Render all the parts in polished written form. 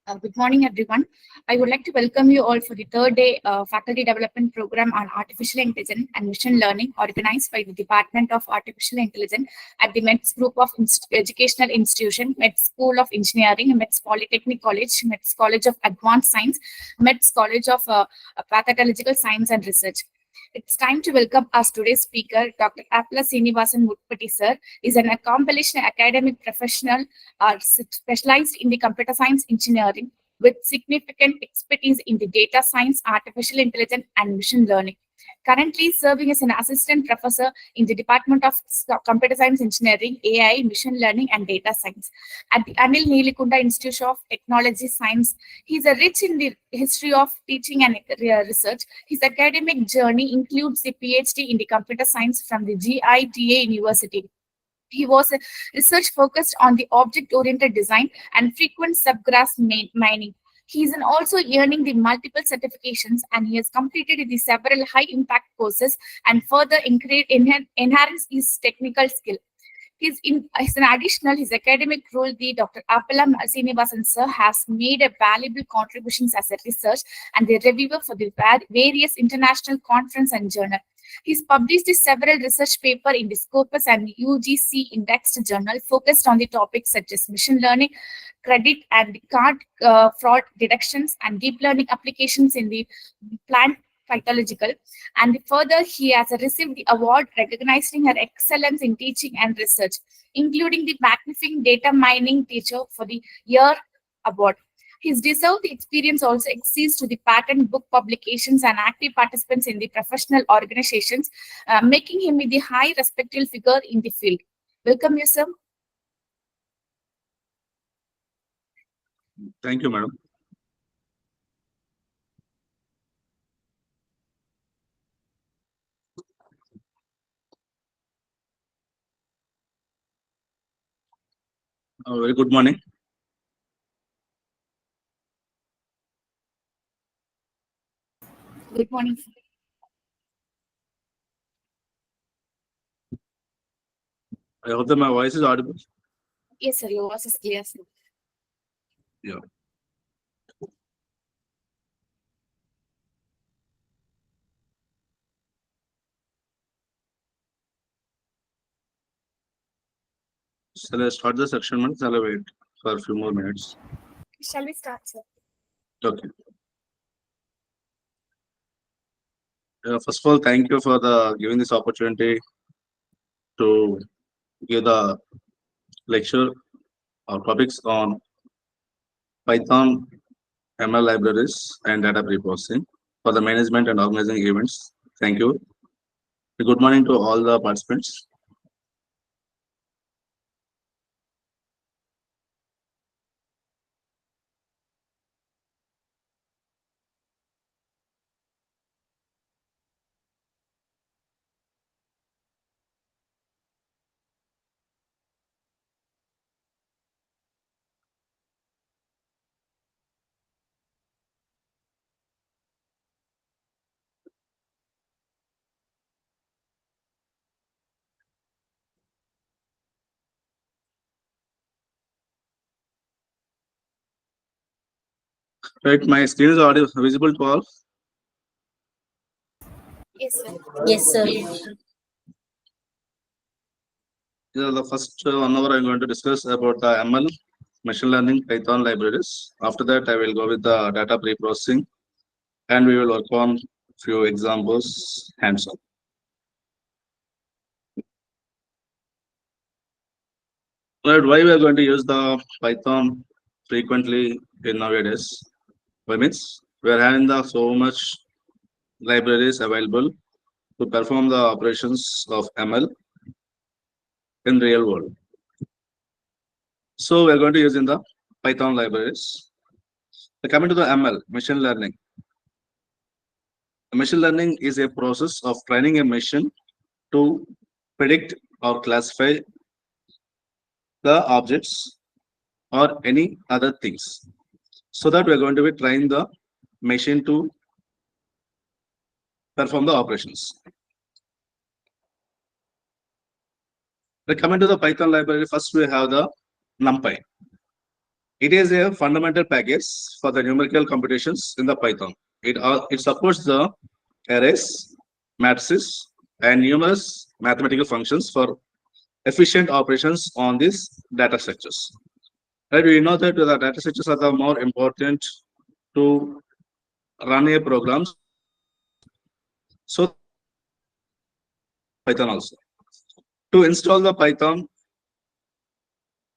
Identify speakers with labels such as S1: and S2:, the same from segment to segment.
S1: Good morning, everyone. I would like to welcome you all for the third day faculty development program on artificial intelligence and machine learning organized by the Department of Artificial Intelligence at the METS Group of Educational Institution, METS School of Engineering, METS Polytechnic College, METS College of Advanced Science, METS College of Pathological Science and Research. It's time to welcome our today's speaker, Dr. Appala Srinivasan Mutpati sir. Is an accomplished academic professional specialized in the computer science engineering with significant expertise in the data science, artificial intelligence, and machine learning. Currently serving as an assistant professor in the Department of Computer Science Engineering, AI, Machine Learning, and Data Science at the Anil Neelikunda Institute of Technology Science. He is rich in the history of teaching and research. His academic journey includes the PhD in the computer science from the GITA University. He was a research focused on the object-oriented design and frequent subgraph mining. He is also earning the multiple certifications, and he has completed the several high-impact courses and further enhance his technical skill. As an additional, his academic role, the Dr. Appala Srinivasan sir has made a valuable contributions as a research and the reviewer for the various international conference and journal. He's published several research papers in the Scopus and UGC indexed journal focused on the topics such as machine learning, credit and card fraud detections, and deep learning applications in the plant pathological. And further, he has received the award recognizing her excellence in teaching and research, including the Magnificent Data Mining Teacher for the Year award. His deserved experience also exceeds to the patent book publications and active participants in the professional organizations, making him the high respected figure in the field. Welcome you, sir.
S2: Thank you, madam. Very good morning.
S1: Good morning, sir.
S2: I hope that my voice is audible.
S1: Yes, sir. Your voice is clear, sir.
S2: Yeah. Shall I start the section, madam? Shall I wait for a few more minutes?
S1: Shall we start, sir?
S2: Okay. First of all, thank you for giving this opportunity to give the lecture or topics on Python, ML libraries, and data preprocessing for the management and organizing events. Thank you. Good morning to all the participants. Right, my screen is audio visible to all.
S1: Yes, sir.
S3: Yes, sir.
S2: The first 1 hour I'm going to discuss about the ML, machine learning, Python libraries. After that, I will go with the data preprocessing, and we will work on few examples hands-on. Right, why we are going to use the Python frequently in nowadays? Why means we are having so much libraries available to perform the operations of ML in real world. So we are going to use in the Python libraries. Coming to the ML, machine learning. Machine learning is a process of training a machine to predict or classify the objects or any other things. So that we are going to be train the machine to perform the operations. Coming to the Python library, first we have the NumPy. It is a fundamental package for the numerical computations in the Python. It supports the arrays, matrices, and numerous mathematical functions for efficient operations on these data structures. Right? We know that the data structures are the more important to run a program. So Python also. To install the Python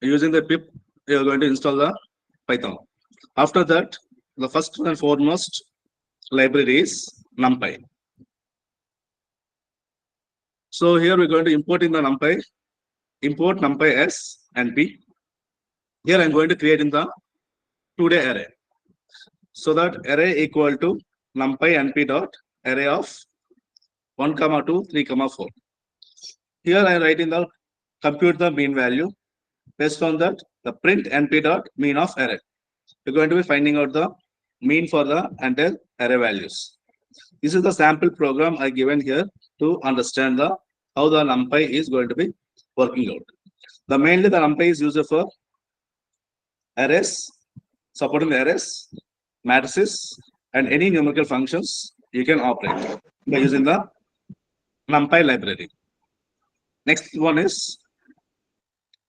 S2: using the pip, you are going to install the Python. After that, the first and foremost library is NumPy. So here we're going to import in the NumPy, import NumPy S and P. Here I'm going to create in the two-day array. So that array equal to NumPy NP dot array of 1, 2, 3, 4. Here I write in the compute the mean value. Based on that, the print NP dot mean of array. We're going to be finding out the mean for the entire array values. This is the sample program I given here to understand the how the NumPy is going to be working out. The mainly the NumPy is used for arrays, supporting the arrays, matrices, and any numerical functions you can operate by using the NumPy library. Next one is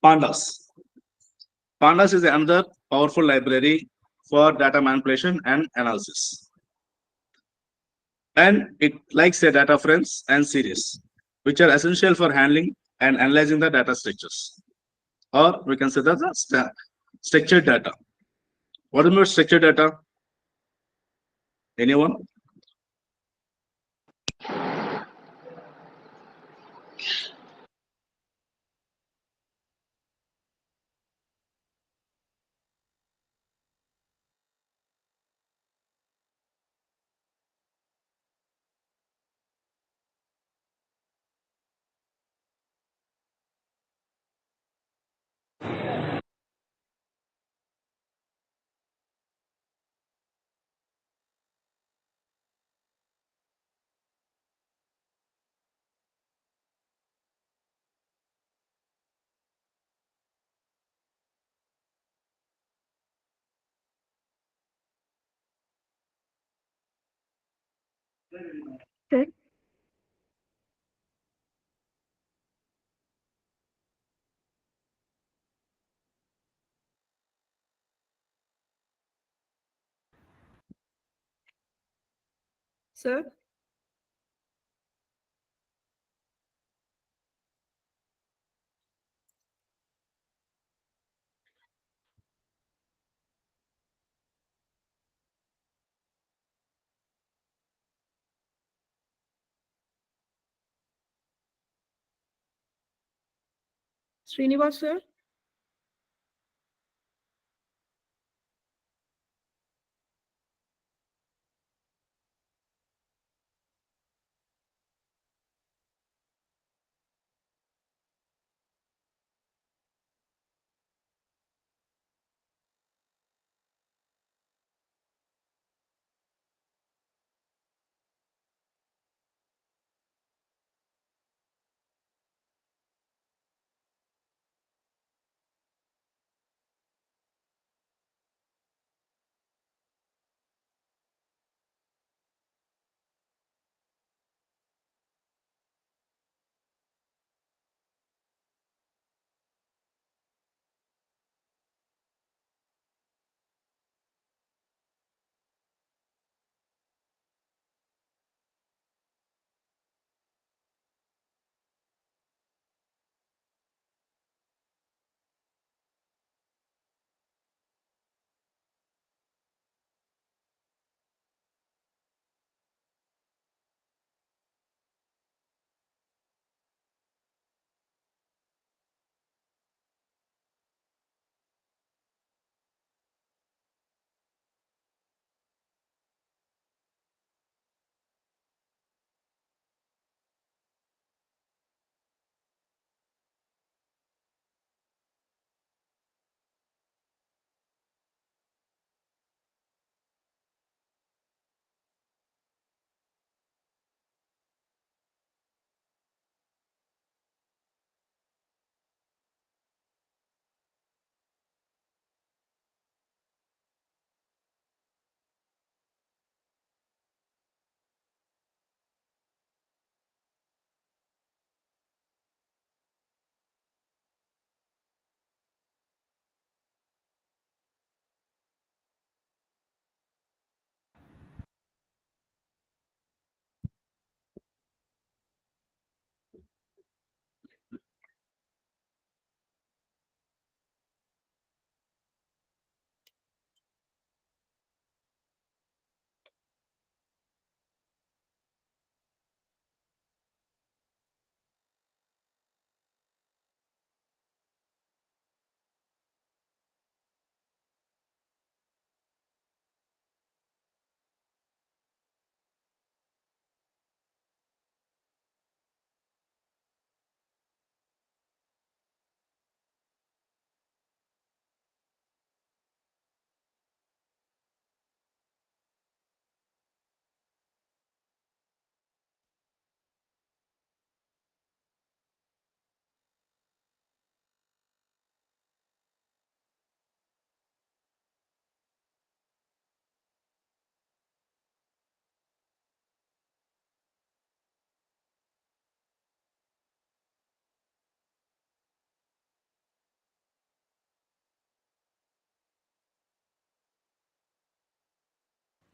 S2: Pandas. Pandas is another powerful library for data manipulation and analysis. And it likes a data frames and series, which are essential for handling and analyzing the data structures. Or we can say that the structured data. What about structured data? Anyone?
S3: Sir, sir, Srinivas, sir.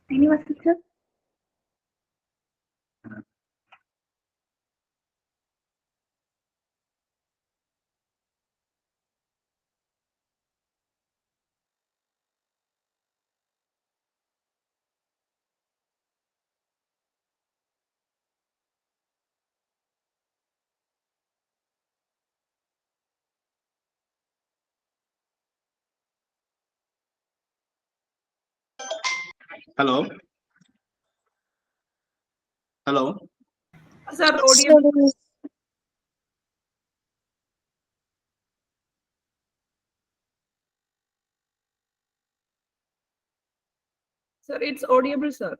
S1: Srinivasan sir.
S2: Hello. Hello.
S3: Sir, audio. Sir, it's audible, sir.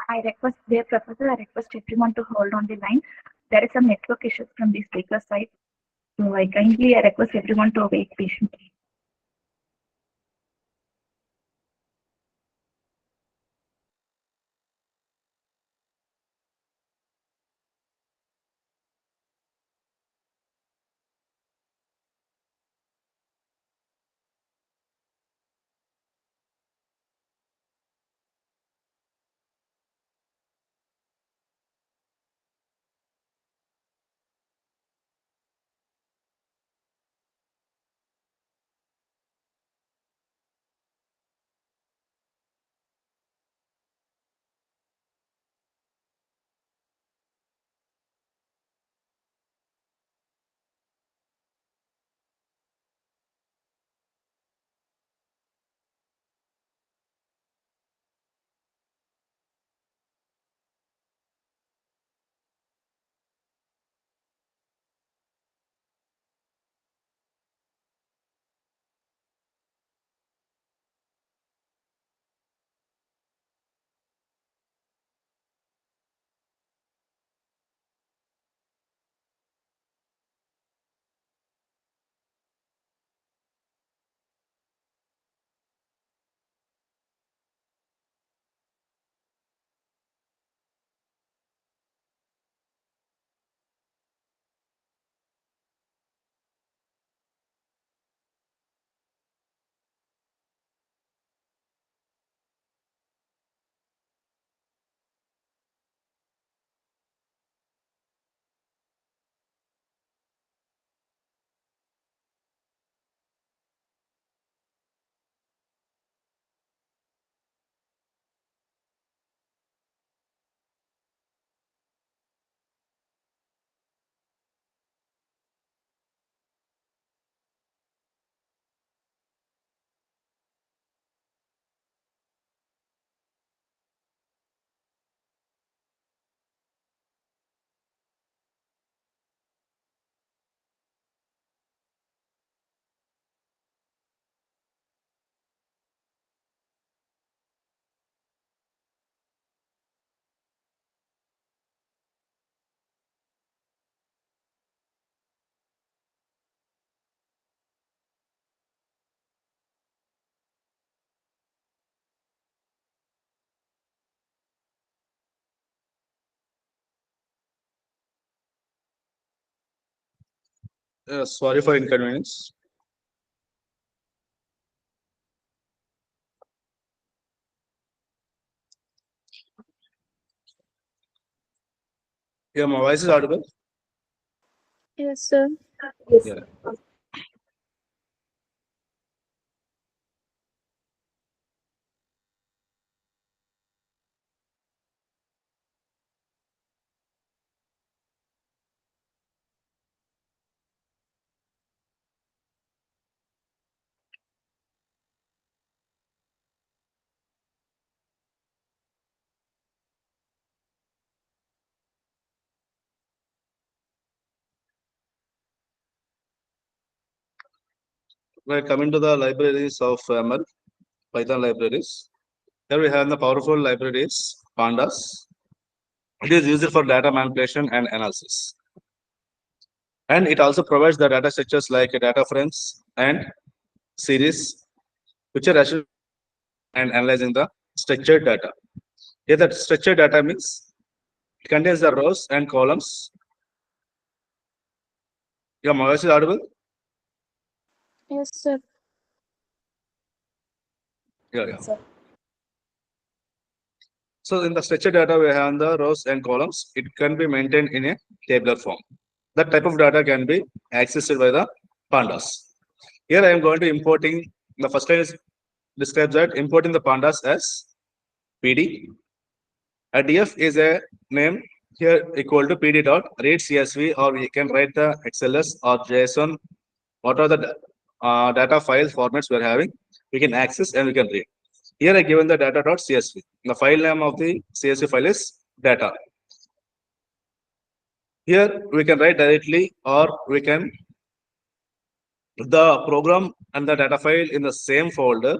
S1: I request, dear professor, I request everyone to hold on the line. There is some network issues from the speaker side. So I kindly request everyone to wait patiently.
S2: Sorry for inconvenience. Yeah, my voice is audible.
S4: Yes, sir.
S2: Yeah. we're coming to the libraries of ML, Python libraries. Here we have the powerful libraries, pandas. It is used for data manipulation and analysis. And it also provides the data structures like data frames and series, which are actually and analyzing the structured data. Here, the structured data means it contains the rows and columns. Your voice is audible?
S4: Yes, sir.
S2: Yeah. So in the structured data, we have the rows and columns. It can be maintained in a tabular form. That type of data can be accessed by the pandas. Here I am going to importing, the first line is describes that importing the pandas as PD. A df is a name here equal to pd dot read csv, or we can write the xls or json. What are the data file formats we are having? We can access and we can read. Here I given the data.csv. The file name of the CSV file is data. Here we can write directly, or we can the program and the data file in the same folder.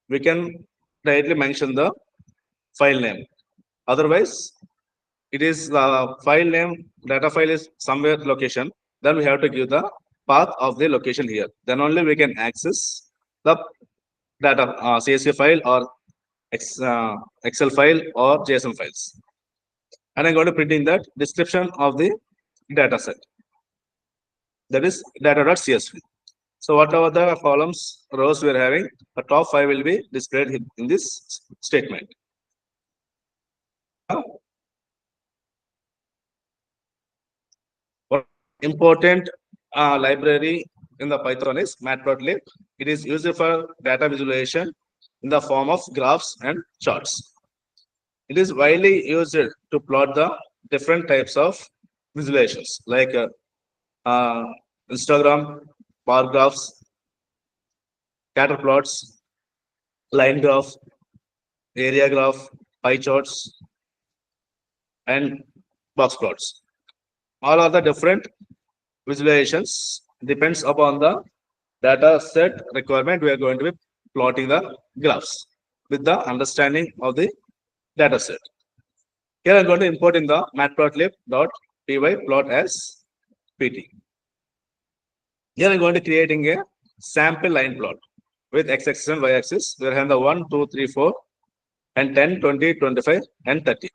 S2: We can directly mention the file name. Otherwise, it is the file name, data file is somewhere location. Then we have to give the path of the location here. Then only we can access the data CSV file or Excel file or JSON files. And I'm going to print in that description of the data set. That is data.csv. So whatever the columns, rows we are having, the top 5 will be displayed in this statement. What important library in the Python is matplotlib. It is used for data visualization in the form of graphs and charts. It is widely used to plot the different types of visualizations like Instagram, bar graphs, scatter plots, line graph, area graph, pie charts, and box plots. All are the different visualizations depends upon the data set requirement. We are going to be plotting the graphs with the understanding of the data set. Here I'm going to import in the matplotlib.py plot as pt. Here I'm going to creating a sample line plot with x-axis and y-axis. We have the 1, 2, 3, 4, and 10, 20, 25, and 30.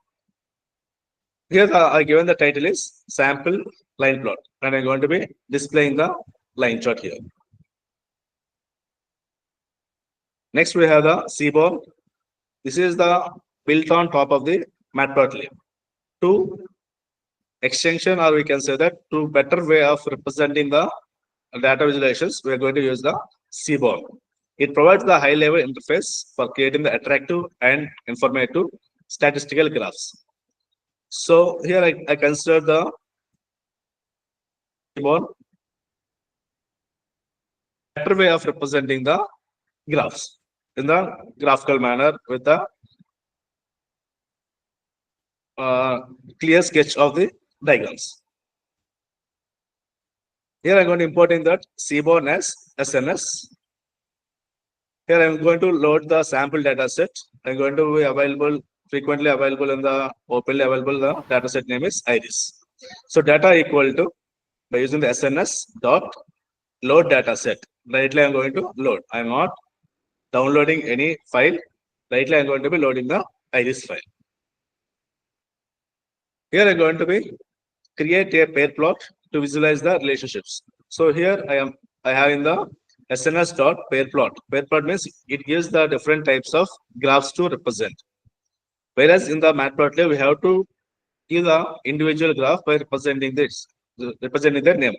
S2: Here I given the title is sample line plot, and I'm going to be displaying the line chart here. Next we have the seaborn. This is the built on top of the matplotlib. To extension, or we can say that to better way of representing the data visualizations, we are going to use the seaborn. It provides the high level interface for creating the attractive and informative statistical graphs. So here I consider the seaborn better way of representing the graphs in the graphical manner with the clear sketch of the diagrams. Here I'm going to importing that seaborn as SNS. Here I'm going to load the sample data set. I'm going to be available, frequently available in the openly available, the data set name is iris. So data equal to, by using the SNS dot load data set. Rightly I'm going to load. I'm not downloading any file. Rightly I'm going to be loading the iris file. Here I'm going to be create a pair plot to visualize the relationships. So here I have in the SNS dot pair plot. Pair plot means it gives the different types of graphs to represent. Whereas in the matplotlib we have to give the individual graph by representing their name,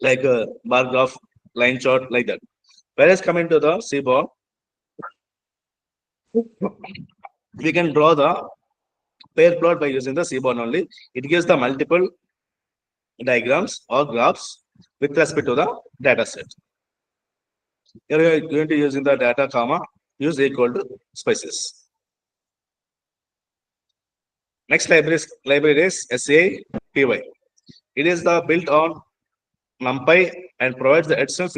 S2: like a bar graph, line chart, like that. Whereas coming to the seaborn, we can draw the pair plot by using the seaborn only. It gives the multiple diagrams or graphs with respect to the data set. Here we are going to using the data comma use equal to spices. Next library is SAPY. It is the built on NumPy and provides the additional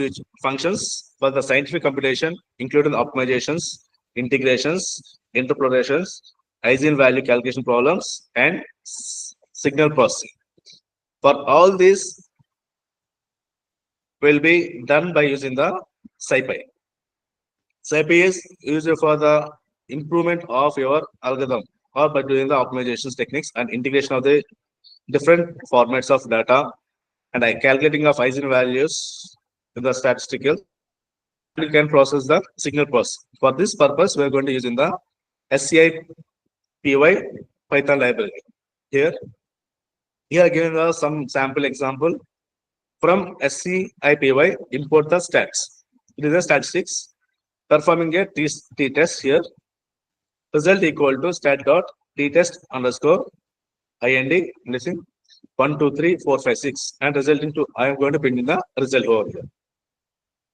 S2: functions for the scientific computation, including optimizations, integrations, interpolations, eigenvalue calculation problems, and signal processing. For all these will be done by using the SciPy. SciPy is used for the improvement of your algorithm or by doing the optimizations techniques and integration of the different formats of data and calculating of eigenvalues in the statistical. You can process the signal process. For this purpose, we are going to use in the SciPy Python library. Here given us some sample example. From SciPy, import the stats. It is a statistics performing a t-test here. Result equal to stat.t-test underscore ind missing 1, 2, 3, 4, 5, 6 and resulting to I am going to print in the result over here.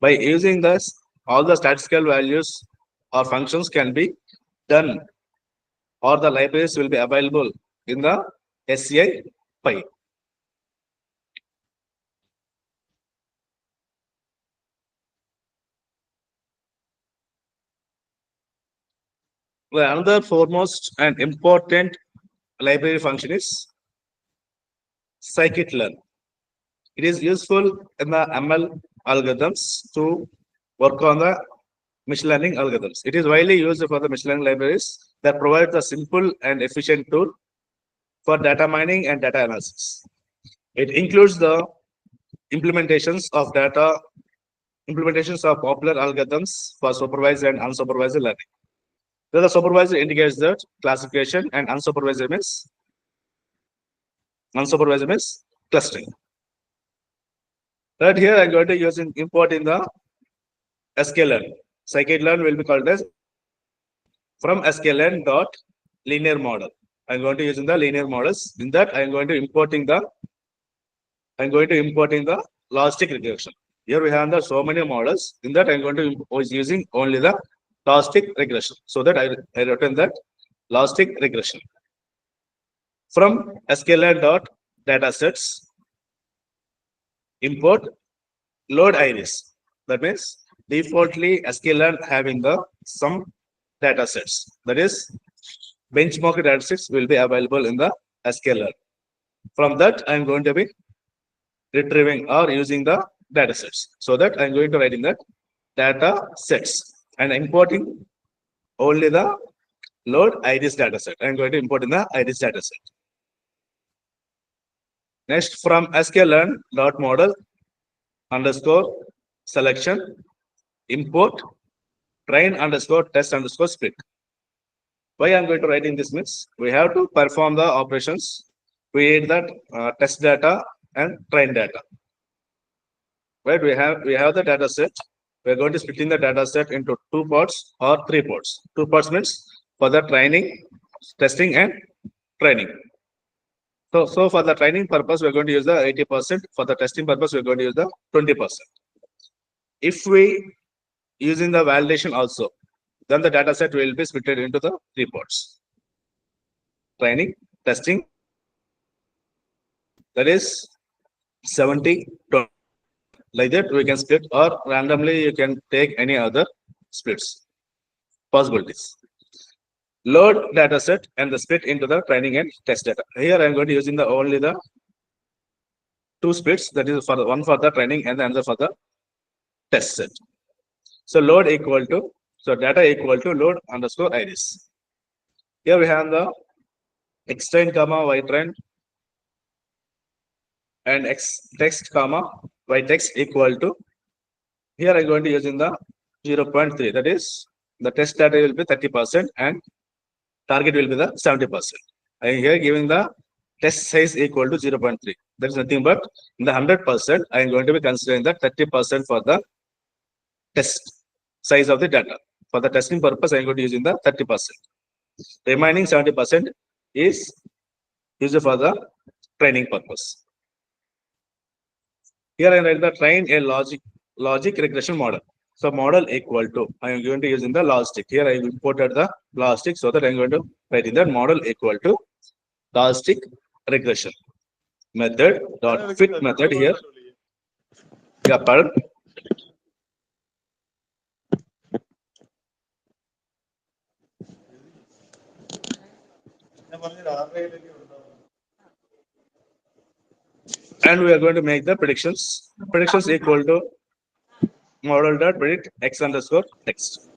S2: By using this, all the statistical values or functions can be done or the libraries will be available in the SciPy. Well, another foremost and important library function is scikit-learn. It is useful in the ML algorithms to work on the machine learning algorithms. It is widely used for the machine learning libraries that provide a simple and efficient tool for data mining and data analysis. It includes the implementations of popular algorithms for supervised and unsupervised learning. So the supervisor indicates that classification and unsupervised means clustering. Right here I'm going to use import in the sklearn. Scikit-learn will be called as from sklearn dot linear model. I'm going to use in the linear models. In that I'm going to importing the logistic regression. Here we have so many models. In that I'm going to was using only the logistic regression. So that I written that logistic regression. From sklearn dot datasets, import load iris. That means defaultly sklearn having the some datasets. That is benchmark datasets will be available in the sklearn. From that I'm going to be retrieving or using the datasets. So that I'm going to write in that data sets and importing only the load iris dataset. I'm going to import in the iris dataset. Next, from sklearn dot model underscore selection import train underscore test underscore split. Why I'm going to write in this means we have to perform the operations, create that test data and train data. Right? We have the data set. We're going to split in the data set into 2 parts or 3 parts. 2 parts means for the training, testing and training. So for the training purpose, we're going to use the 80%. For the testing purpose, we're going to use the 20%. If we using the validation also, then the data set will be split into the 3 parts. Training, testing, that is 70, 20. Like that we can split or randomly you can take any other splits possibilities. Load data set and the split into the training and test data. Here I'm going to using the only the 2 splits, that is for the one for the training and the other for the test set. So load equal to, so data equal to load underscore iris. Here we have the x train comma y train and x text comma y text equal to, here I'm going to use in the 0.3, that is the test data will be 30% and target will be the 70%. I am here giving the test size equal to 0.3. That is nothing but in the 100%, I am going to be considering the 30% for the test size of the data. For the testing purpose, I am going to use in the 30%. Remaining 70% is used for the training purpose. Here I write the train a logic regression model. So model equal to, I am going to use in the logistic. Here I imported the logistic, so that I am going to write in that model equal to logistic regression method dot fit method here. Yeah, pardon? And we are going to make the predictions. Predictions equal to model dot predict x underscore text.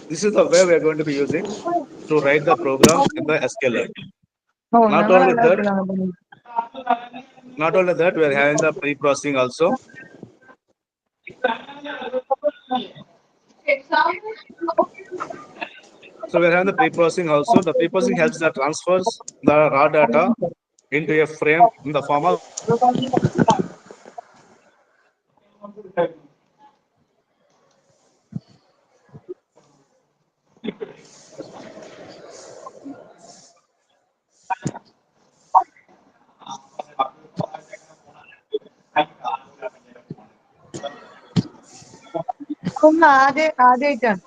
S2: This is the way we are going to be using to write the program in the SQL. Not only that, we are having the pre-processing also. So we are having the pre-processing also. The pre-processing helps the transfers the raw data into a frame in the form of
S5: ആദ്യമായിട്ടാണ്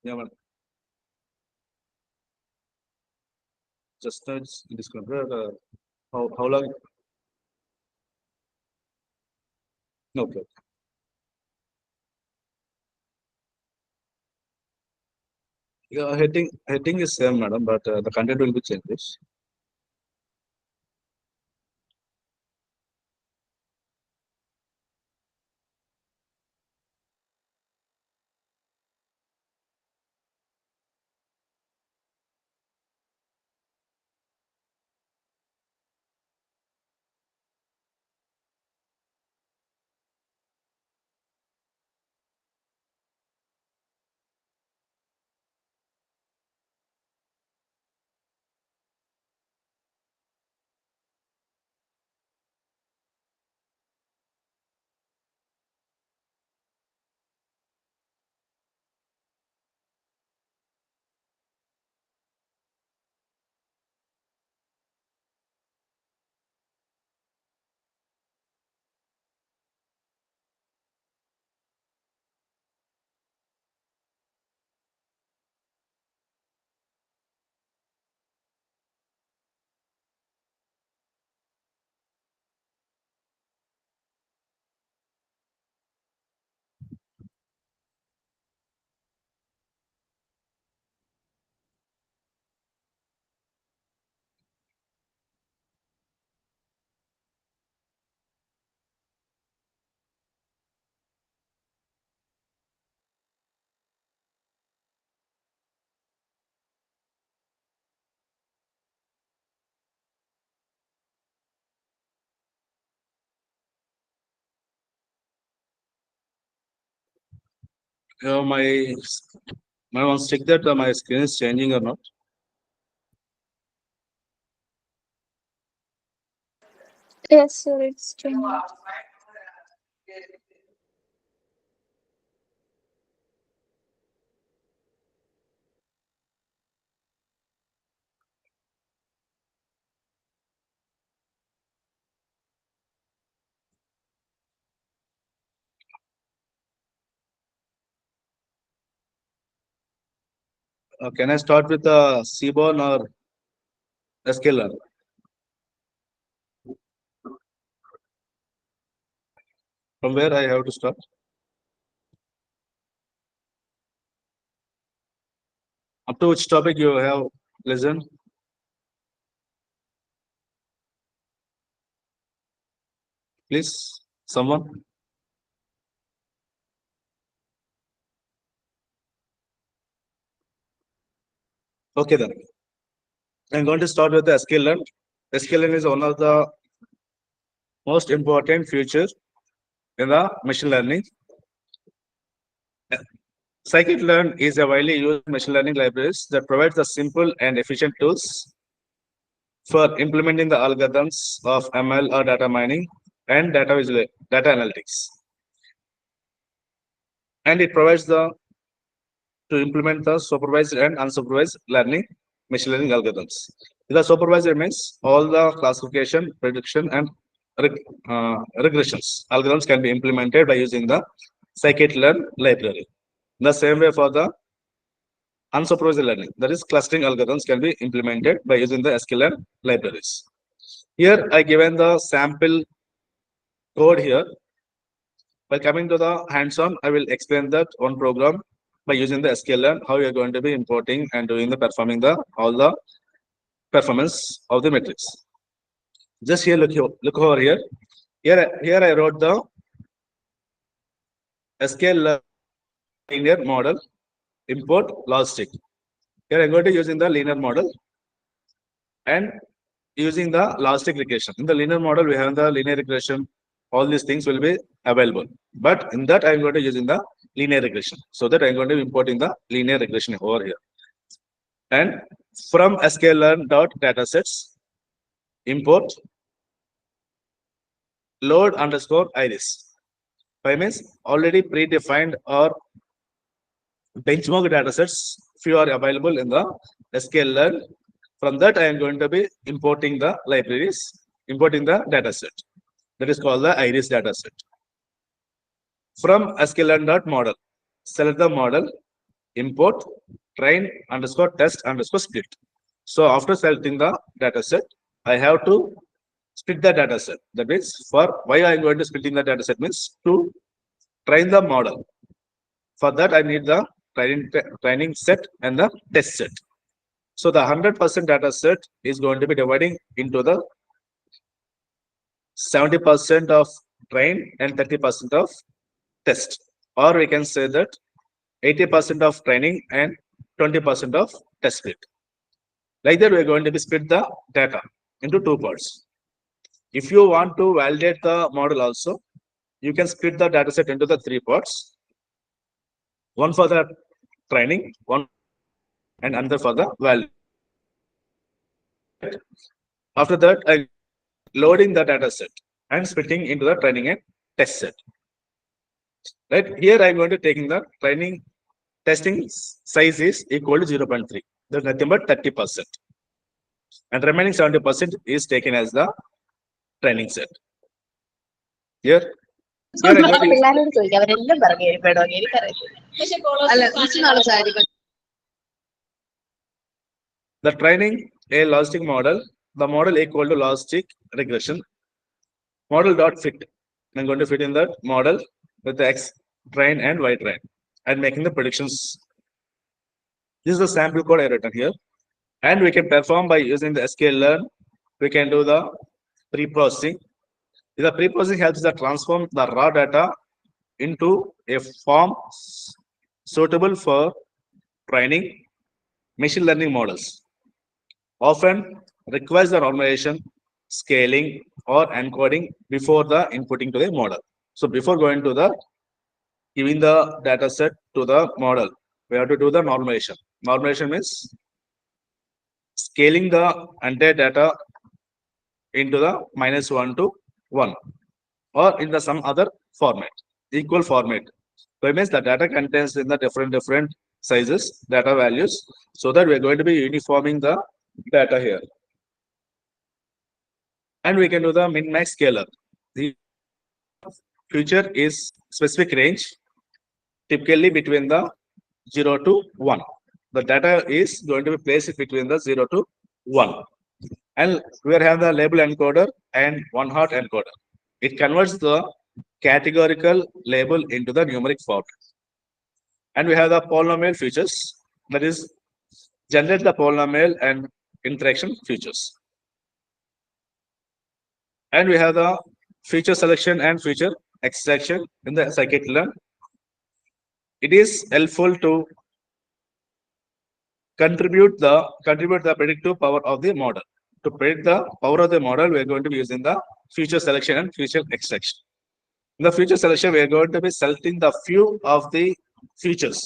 S2: yeah, madam. Just it is considered, how long? Okay. Yeah, heading is same, madam, but the content will be changed. My once check that my screen is changing or not.
S4: Yes, sir. It's changing.
S2: Can I start with Seaborn or SQL? From where I have to start? Up to which topic you have listened? Please, someone. Okay then. I'm going to start with the sklearn. Sklearn is one of the most important features in the machine learning. Scikit-learn is a widely used machine learning libraries that provides the simple and efficient tools for implementing the algorithms of ML or data mining and data analytics. And it provides to implement the supervised and unsupervised learning machine learning algorithms. The supervised means all the classification, prediction, and regressions algorithms can be implemented by using the scikit-learn library. The same way for the unsupervised learning, that is clustering algorithms can be implemented by using the sklearn libraries. Here I given the sample code here. By coming to the hands-on, I will explain that one program by using the sklearn, how you're going to be importing and doing the performing the all the performance of the metrics. Just here, look over here. Here I wrote the sklearn linear model import logistic. Here I'm going to using the linear model and using the logistic regression. In the linear model, we have the linear regression. All these things will be available. But in that, I'm going to using the linear regression. So that I'm going to be importing the linear regression over here. And from sklearn.datasets, import load underscore iris. By means already predefined or benchmark datasets, few are available in the sklearn. From that, I am going to be importing the libraries, importing the dataset. That is called the iris dataset. From sklearn.model, select the model, import train underscore test underscore split. So after selecting the dataset, I have to split the dataset. That means for why I am going to splitting the dataset means to train the model. For that, I need the training set and the test set. So the 100% data set is going to be dividing into the 70% of train and 30% of test. Or we can say that 80% of training and 20% of test split. Like that, we're going to be split the data into two parts. If you want to validate the model also, you can split the data set into the three parts. One for the training, one and another for the value. After that, I loading the data set and splitting into the training and test set. Right here, I'm going to taking the training testing size is equal to 0.3. There's nothing but 30%. And remaining 70% is taken as the training set. Here, I'm going to use
S5: പിള്ളേരോട് ചോദിക്കാം അവരെല്ലാം പറഞ്ഞു തരുമ്പോഴോ എനിക്കറിയത്തില്ല അല്ല കുറച്ച് നാളെ sari
S2: the training a logistic model, the model equal to logistic regression model dot fit. I'm going to fit in that model with the X train and Y train and making the predictions. This is the sample code I written here. And we can perform by using the sklearn. We can do the pre-processing. The pre-processing helps us transform the raw data into a form suitable for training machine learning models. Often requires the normalization, scaling, or encoding before the inputting to the model. So before going to the giving the data set to the model, we have to do the normalization. Normalization means scaling the entire data into the -1 to 1 or in the some other format, equal format. So it means the data contains in the different sizes, data values, so that we are going to be uniforming the data here. And we can do the min-max scalar. The feature is specific range, typically between the 0 to 1. The data is going to be placed between the 0 to 1. And we have the label encoder and one-hot encoder. It converts the categorical label into the numeric format. And we have the polynomial features, that is generate the polynomial and interaction features. And we have the feature selection and feature extraction in the scikit-learn. It is helpful to contribute the predictive power of the model. To predict the power of the model, we are going to be using the feature selection and feature extraction. In the feature selection, we are going to be selecting the few of the features.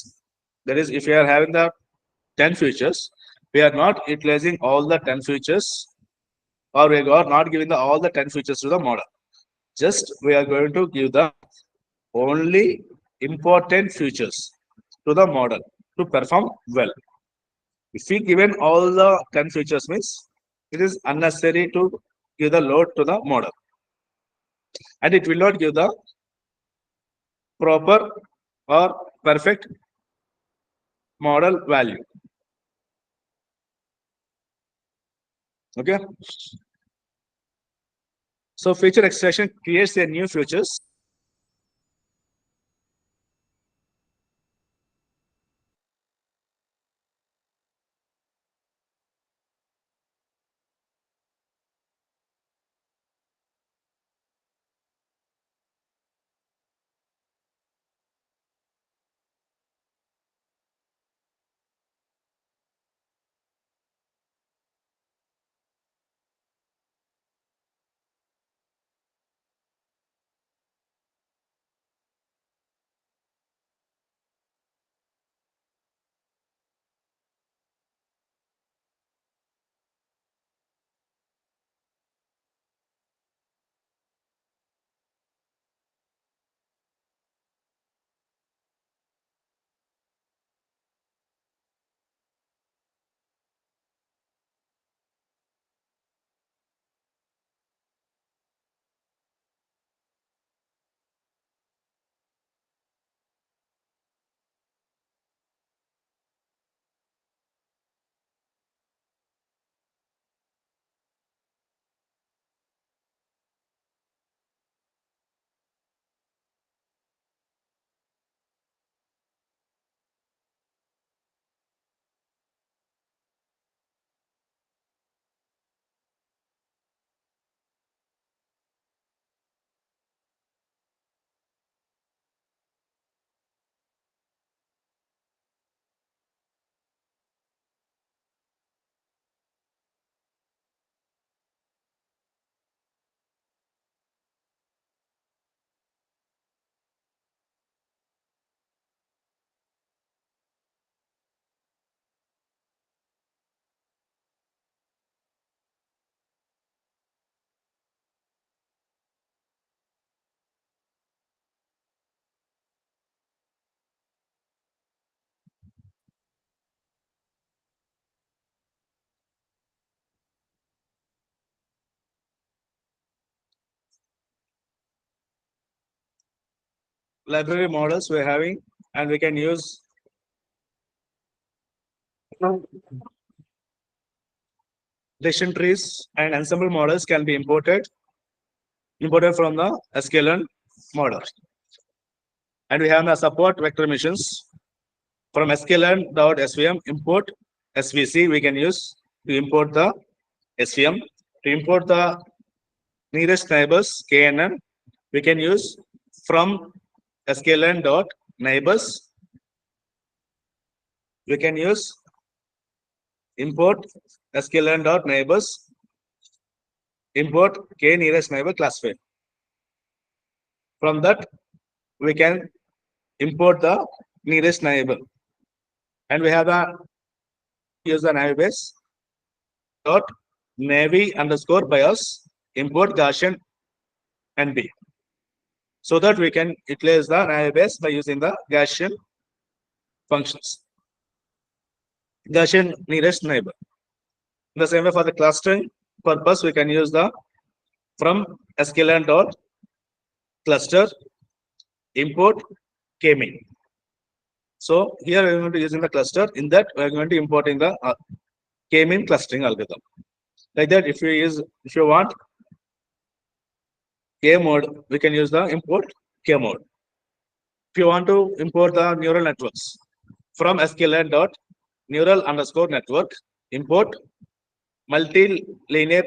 S2: That is, if we are having the 10 features, we are not utilizing all the 10 features, or we are not giving all the 10 features to the model. Just we are going to give the only important features to the model to perform well. If we given all the 10 features, means it is unnecessary to give the load to the model, and it will not give the proper or perfect model value. Okay. So feature extraction creates a new features. Library models we're having, and we can use decision trees and ensemble models can be imported from the sklearn model. And we have the support vector machines from sklearn.svm import svc. We can use to import the svm. To import the nearest neighbors knn, we can use from sklearn.neighbors. We can use import sklearn.neighbors, import k nearest neighbor classified. From that, we can import the nearest neighbor. And we have the use the naive base dot navy underscore BIOS import Gaussian NB. So that we can utilize the naive base by using the Gaussian functions. Gaussian nearest neighbor. In the same way for the clustering purpose, we can use the from sklearn dot cluster import k-mean. So here we are going to using the cluster. In that we are going to importing the k-mean clustering algorithm. Like that, if you want k mode, we can use the import k mode. If you want to import the neural networks from sklearn dot neural underscore network import multilinear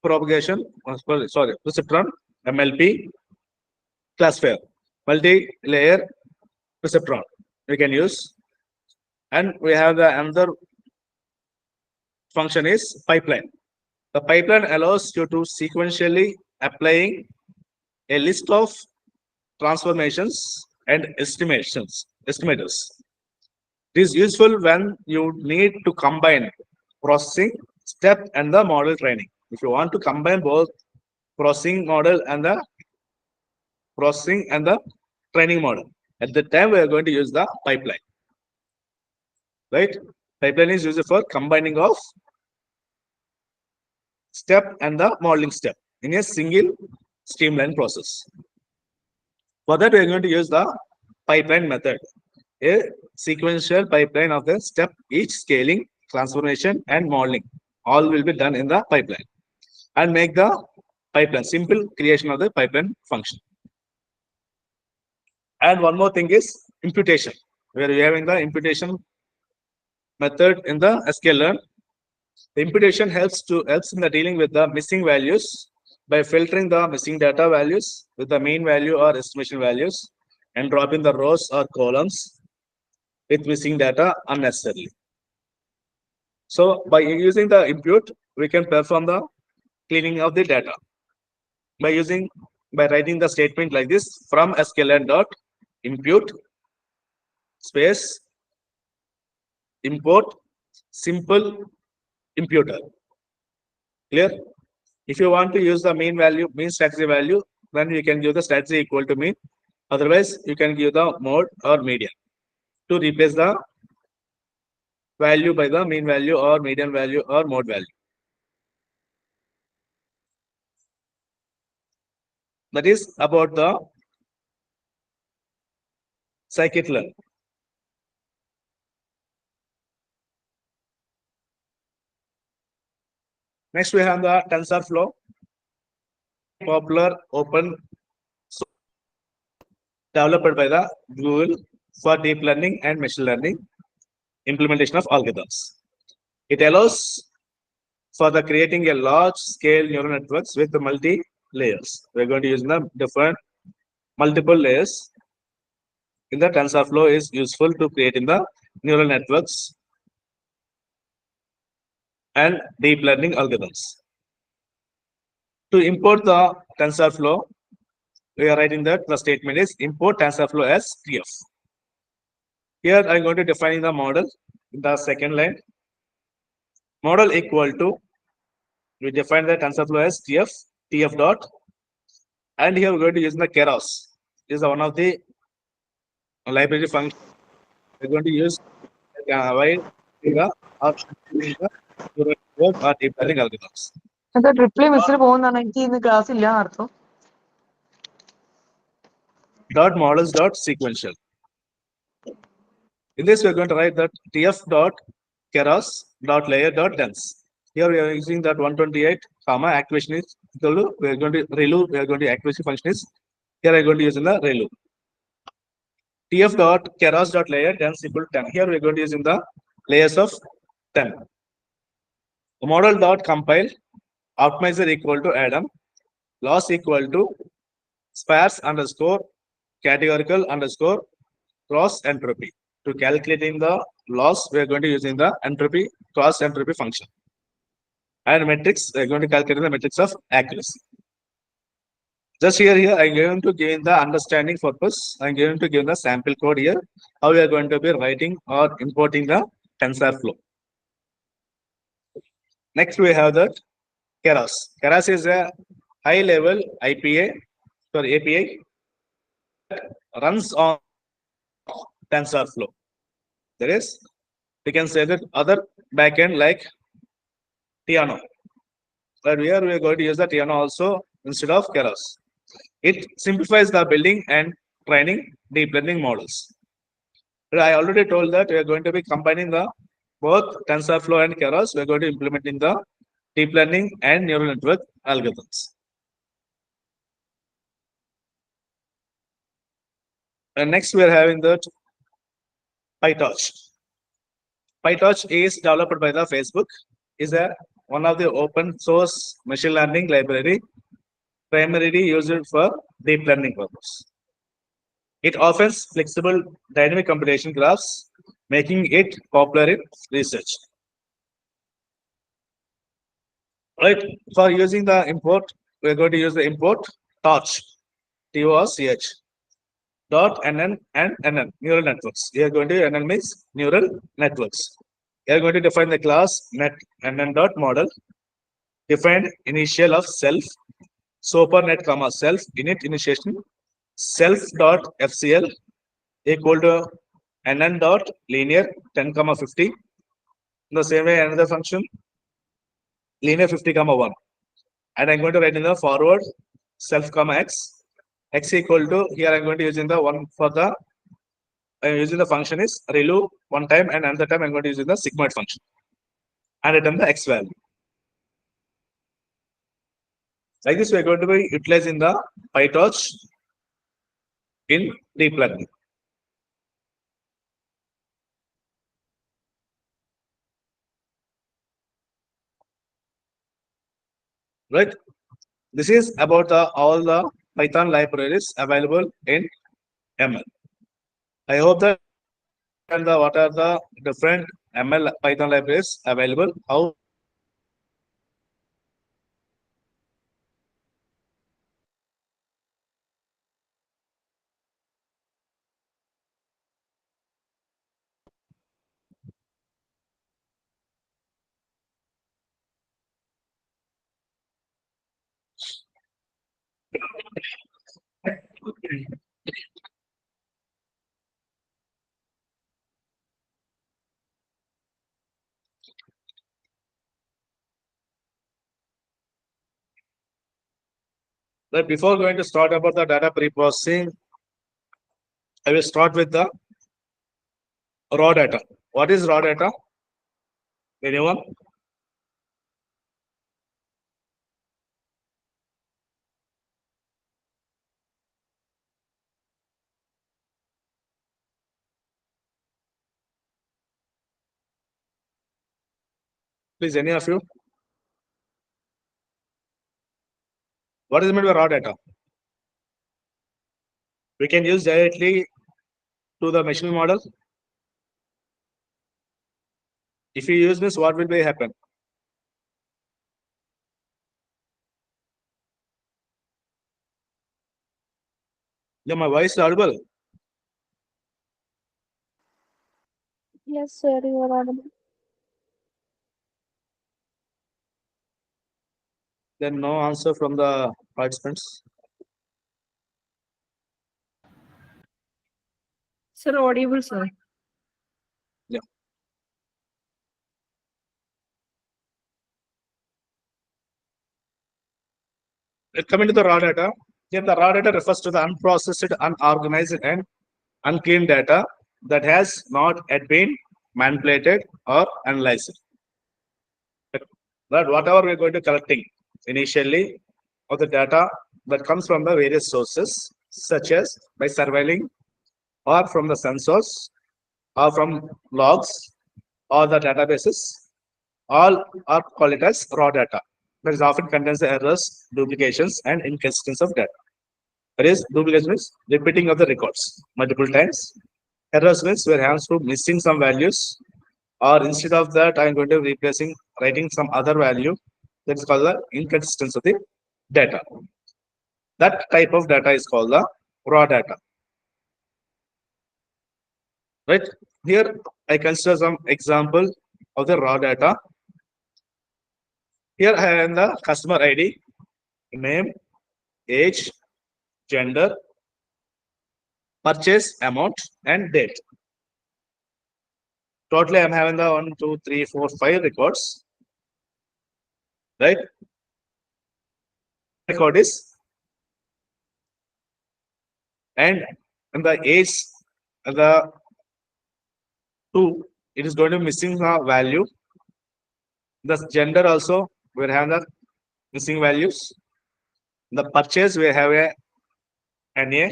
S2: propagation, perceptron MLP classifier, multi-layer perceptron we can use. And we have the another function is pipeline. The pipeline allows you to sequentially applying a list of transformations and estimators. It is useful when you need to combine processing step and the model training. If you want to combine both processing model and the training model, at the time we are going to use the pipeline. Right? Pipeline is used for combining of step and the modeling step in a single streamline process. For that, we are going to use the pipeline method, a sequential pipeline of the step, each scaling, transformation, and modeling. All will be done in the pipeline and make the pipeline simple creation of the pipeline function. And one more thing is imputation, where we are having the imputation method in the sklearn. The imputation helps in the dealing with the missing values by filtering the missing data values with the mean value or estimation values and dropping the rows or columns with missing data unnecessarily. So by using the impute, we can perform the cleaning of the data by writing the statement like this: from sklearn dot impute space import simple imputer. Clear? If you want to use the mean strategy value, then you can give the strategy equal to mean. Otherwise, you can give the mode or median to replace the value by the mean value or median value or mode value. That is about the scikit-learn. Next, we have the TensorFlow, popular open source developed by the Google for deep learning and machine learning implementation of algorithms. It allows for the creating a large scale neural networks with the multi layers. We're going to use the different multiple layers in the TensorFlow is useful to creating the neural networks and deep learning algorithms. To import the TensorFlow, we are writing that the statement is import TensorFlow as TF. Here I'm going to define the model in the second line. Model equal to, we define the TensorFlow as TF dot, and here we're going to use the Keras. This is one of the library function we're going to use while or deep learning algorithms.
S6: Reply മിസ്സിന് പോകുന്നതാണ് എനിക്ക് ഇന്ന് class ഇല്ല അർത്ഥം.
S2: Dot models dot sequential. In this, we're going to write that TF dot Keras dot layer dot dense. Here we are using that 128 comma activation is equal to, we are going to ReLU, we are going to activation function is here we are going to use in the ReLU. TF dot Keras dot layer dense equal to 10. Here we are going to use in the layers of 10. The model dot compile optimizer equal to Adam, loss equal to sparse underscore categorical underscore cross entropy. To calculating the loss, we are going to using the entropy cross entropy function. And metrics, we are going to calculate the metrics of accuracy. Just here, I'm going to gain the understanding purpose. I'm going to give the sample code here. How we are going to be writing or importing the TensorFlow. Next, we have the Keras. Keras is a high-level API runs on TensorFlow. There is, we can say that other backend like Tiano. But here we are going to use the Tiano also instead of Keras. It simplifies the building and training deep learning models. But I already told that we are going to be combining the both TensorFlow and Keras. We are going to implement in the deep learning and neural network algorithms. And next we are having the PyTorch. PyTorch is developed by the Facebook. Is one of the open source machine learning library primarily used for deep learning purpose. It offers flexible dynamic computation graphs, making it popular in research. Right, for using the import, we are going to use the import torch, TORCH, dot NN and NN, neural networks. We are going to NN means neural networks. We are going to define the class net NN dot model, define initial of self, supernet comma self, init initiation, self dot FCL equal to NN dot linear 10 comma 50. In the same way, another function linear 50 comma 1. And I'm going to write in the forward self comma x equal to, here I'm going to use in the one for the I'm using the function is relu one time, and another time I'm going to use in the sigmoid function and return the x value. Like this, we are going to be utilizing the PyTorch in deep learning. Right. This is about all the Python libraries available in ML. I hope that what are the different ML Python libraries available, how But before going to start about the data pre-processing, I will start with the raw data. What is raw data? Anyone? Please, any of you? What is meant by raw data? We can use directly to the machine model. If you use this, what will be happen? Yeah, my voice is audible.
S4: Yes, sir, you are audible.
S2: Then no answer from the participants.
S3: Sir, audible, sir.
S2: Coming to the raw data, here the raw data refers to the unprocessed, unorganized, and unclean data that has not yet been manipulated or analyzed. But whatever we're going to collecting initially of the data that comes from the various sources, such as by surveilling or from the sensors or from logs or the databases, all are called it as raw data. That is often contains the errors, duplications, and inconsistencies of data. That is, duplication means repeating of the records multiple times. Errors means where hands to missing some values, or instead of that, I'm going to be replacing writing some other value. That is called the inconsistency of the data. That type of data is called the raw data. Right? Here I consider some example of the raw data. Here I have the customer ID, name, age, gender, purchase amount, and date. Totally, I'm having the 1, 2, 3, 4, 5 records. Right? Record is, and in the age, the 2, it is going to be missing a value. The gender also, we have the missing values. The purchase, we have a NA,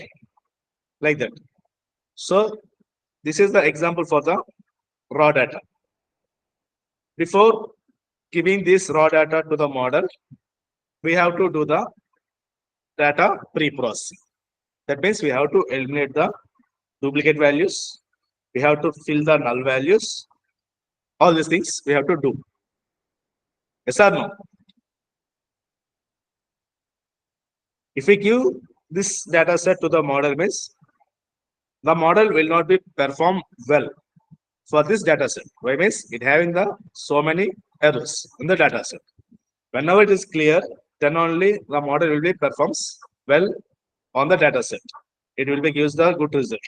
S2: like that. So this is the example for the raw data. Before giving this raw data to the model, we have to do the data pre-processing. That means we have to eliminate the duplicate values. We have to fill the null values. All these things we have to do. Yes or no? If we give this data set to the model, means the model will not be perform well for this data set. Why means it having the so many errors in the data set. Whenever it is clear, then only the model will be performs well on the data set. It will be gives the good result.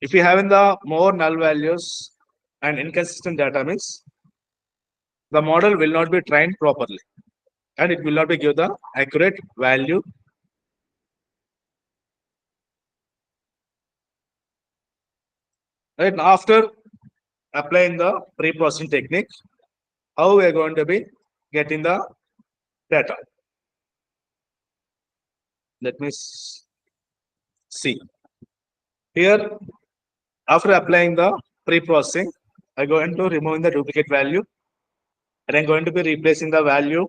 S2: If you have in the more null values and inconsistent data, means the model will not be trained properly and it will not be give the accurate value. Right, after applying the pre-processing technique, how we are going to be getting the data? Let me see. Here, after applying the pre-processing, I'm going to remove the duplicate value and I'm going to be replacing the value.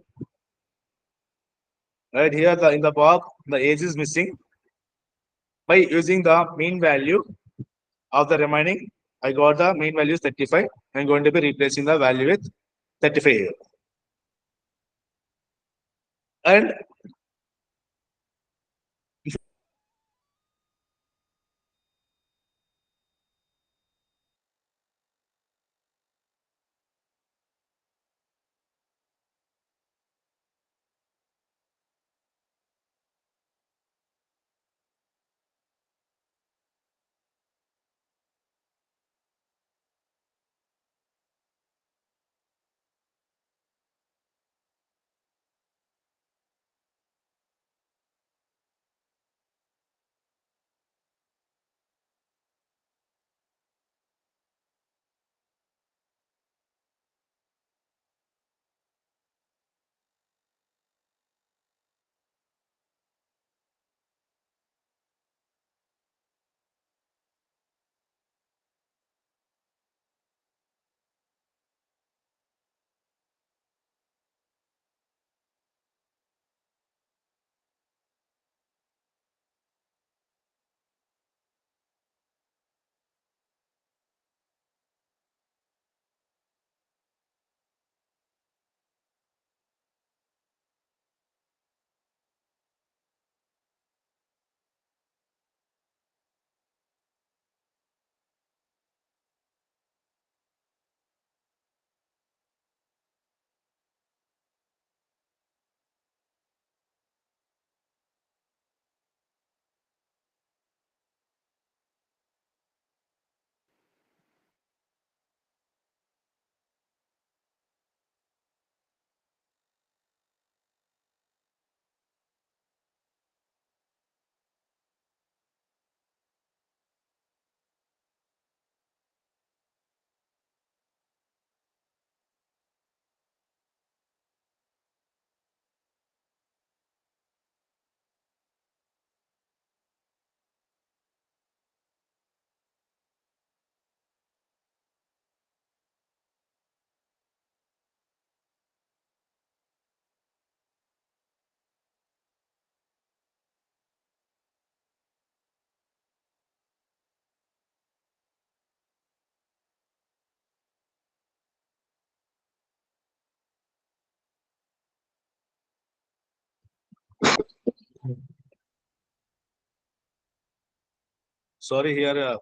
S2: Right here, in the box, the age is missing. By using the mean value of the remaining, I got the mean value is 35. I'm going to be replacing the value with 35 here. And Sorry, here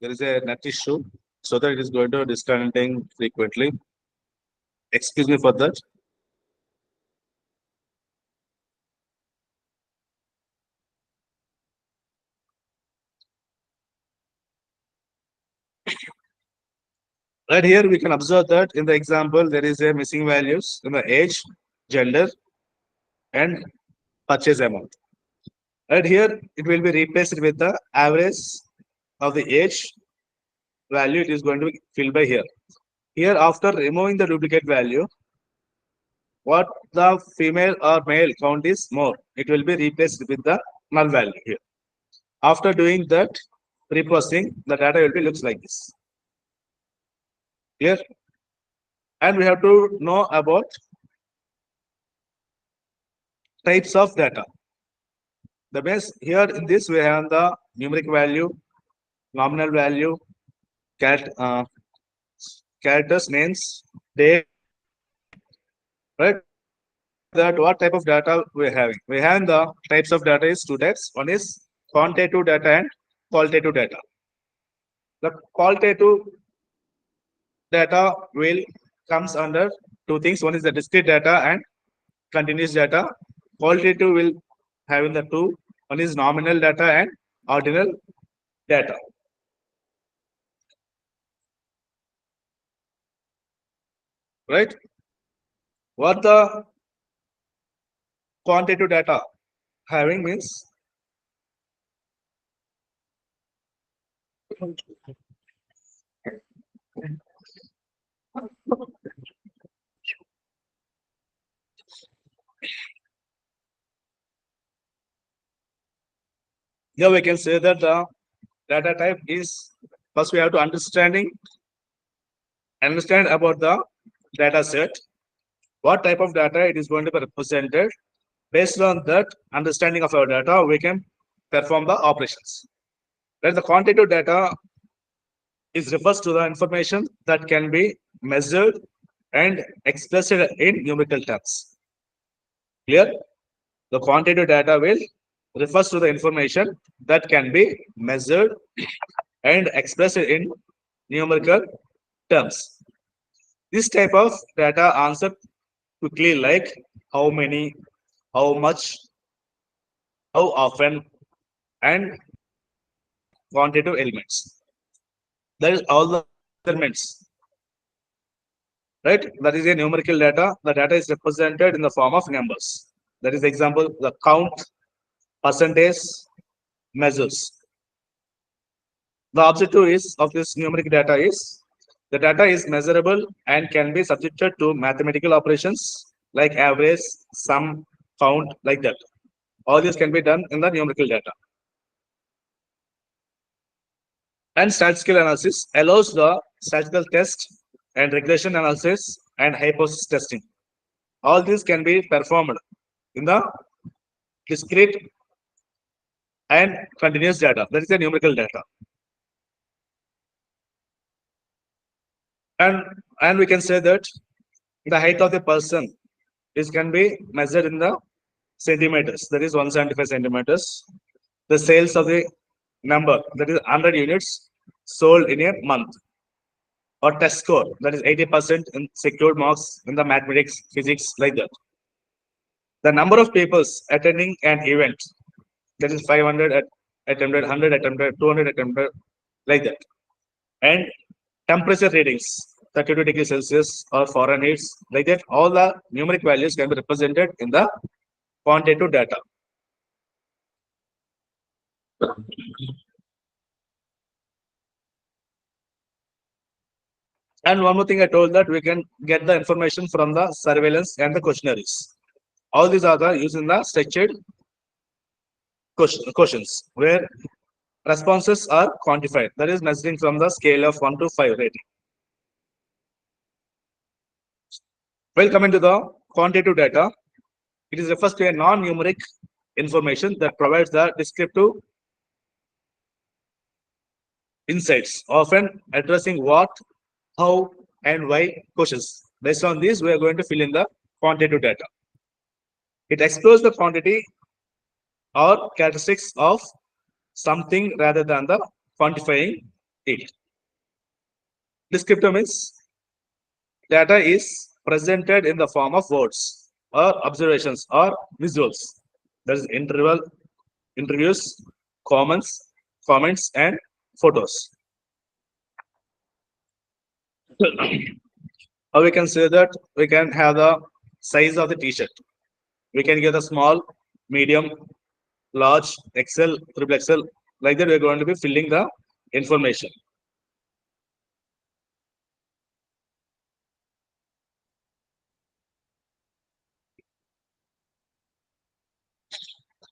S2: there is a net issue, so that it is going to disconnecting frequently. Excuse me for that. Right here, we can observe that in the example, there is a missing values in the age, gender, and purchase amount. Right here, it will be replaced with the average of the age value. It is going to be filled by here. Here, after removing the duplicate value, what the female or male count is more, it will be replaced with the null value here. After doing that, reprocessing, the data will be looks like this. Clear? And we have to know about types of data. The base here in this we have the numeric value, nominal value, characters, names, date, right? That what type of data we're having? We have the types of data is two types. One is quantitative data and qualitative data. The qualitative data will comes under two things. One is the discrete data and continuous data. Qualitative will having the two. One is nominal data and ordinal data. Right? What the quantitative data having means here we can say that the data type is first we have to understand about the data set, what type of data it is going to be represented. Based on that understanding of our data, we can perform the operations. Then the quantitative data is refers to the information that can be measured and expressed in numerical terms. Clear? The quantitative data will refers to the information that can be measured and expressed in numerical terms. This type of data answer quickly like how many, how much, how often, and quantitative elements. That is all the elements. Right? That is a numerical data. The data is represented in the form of numbers. That is example, the count, percentage, measures. The objective is of this numeric data is the data is measurable and can be subjected to mathematical operations like average, sum, count, like that. All this can be done in the numerical data. And statistical analysis allows the statistical test and regression analysis and hypothesis testing. All these can be performed in the discrete and continuous data. That is the numerical data. And we can say that the height of the person is can be measured in the centimeters. That is 175 centimeters. The sales of the number, that is 100 units sold in a month. Or test score, that is 80% in secured marks in the mathematics, physics, like that. The number of people attending an event, that is 500 attended, 100 attended, 200 attended, like that. And temperature readings, 32 degrees Celsius or Fahrenheit, like that. All the numeric values can be represented in the quantitative data. And one more thing I told that we can get the information from the surveillance and the questionnaires. All these are the using the structured questions where responses are quantified. That is measuring from the scale of 1 to 5 rating. Well, coming to the quantitative data, it is refers to a non-numeric information that provides the descriptive insights, often addressing what, how, and why questions. Based on this, we are going to fill in the quantitative data. It explores the quantity or characteristics of something rather than the quantifying it. Descriptive means data is presented in the form of words or observations or visuals. That is interviews, comments, and photos. Or we can say that we can have the size of the t-shirt. We can get a small, medium, large, XL, triple XL. Like that, we're going to be filling the information.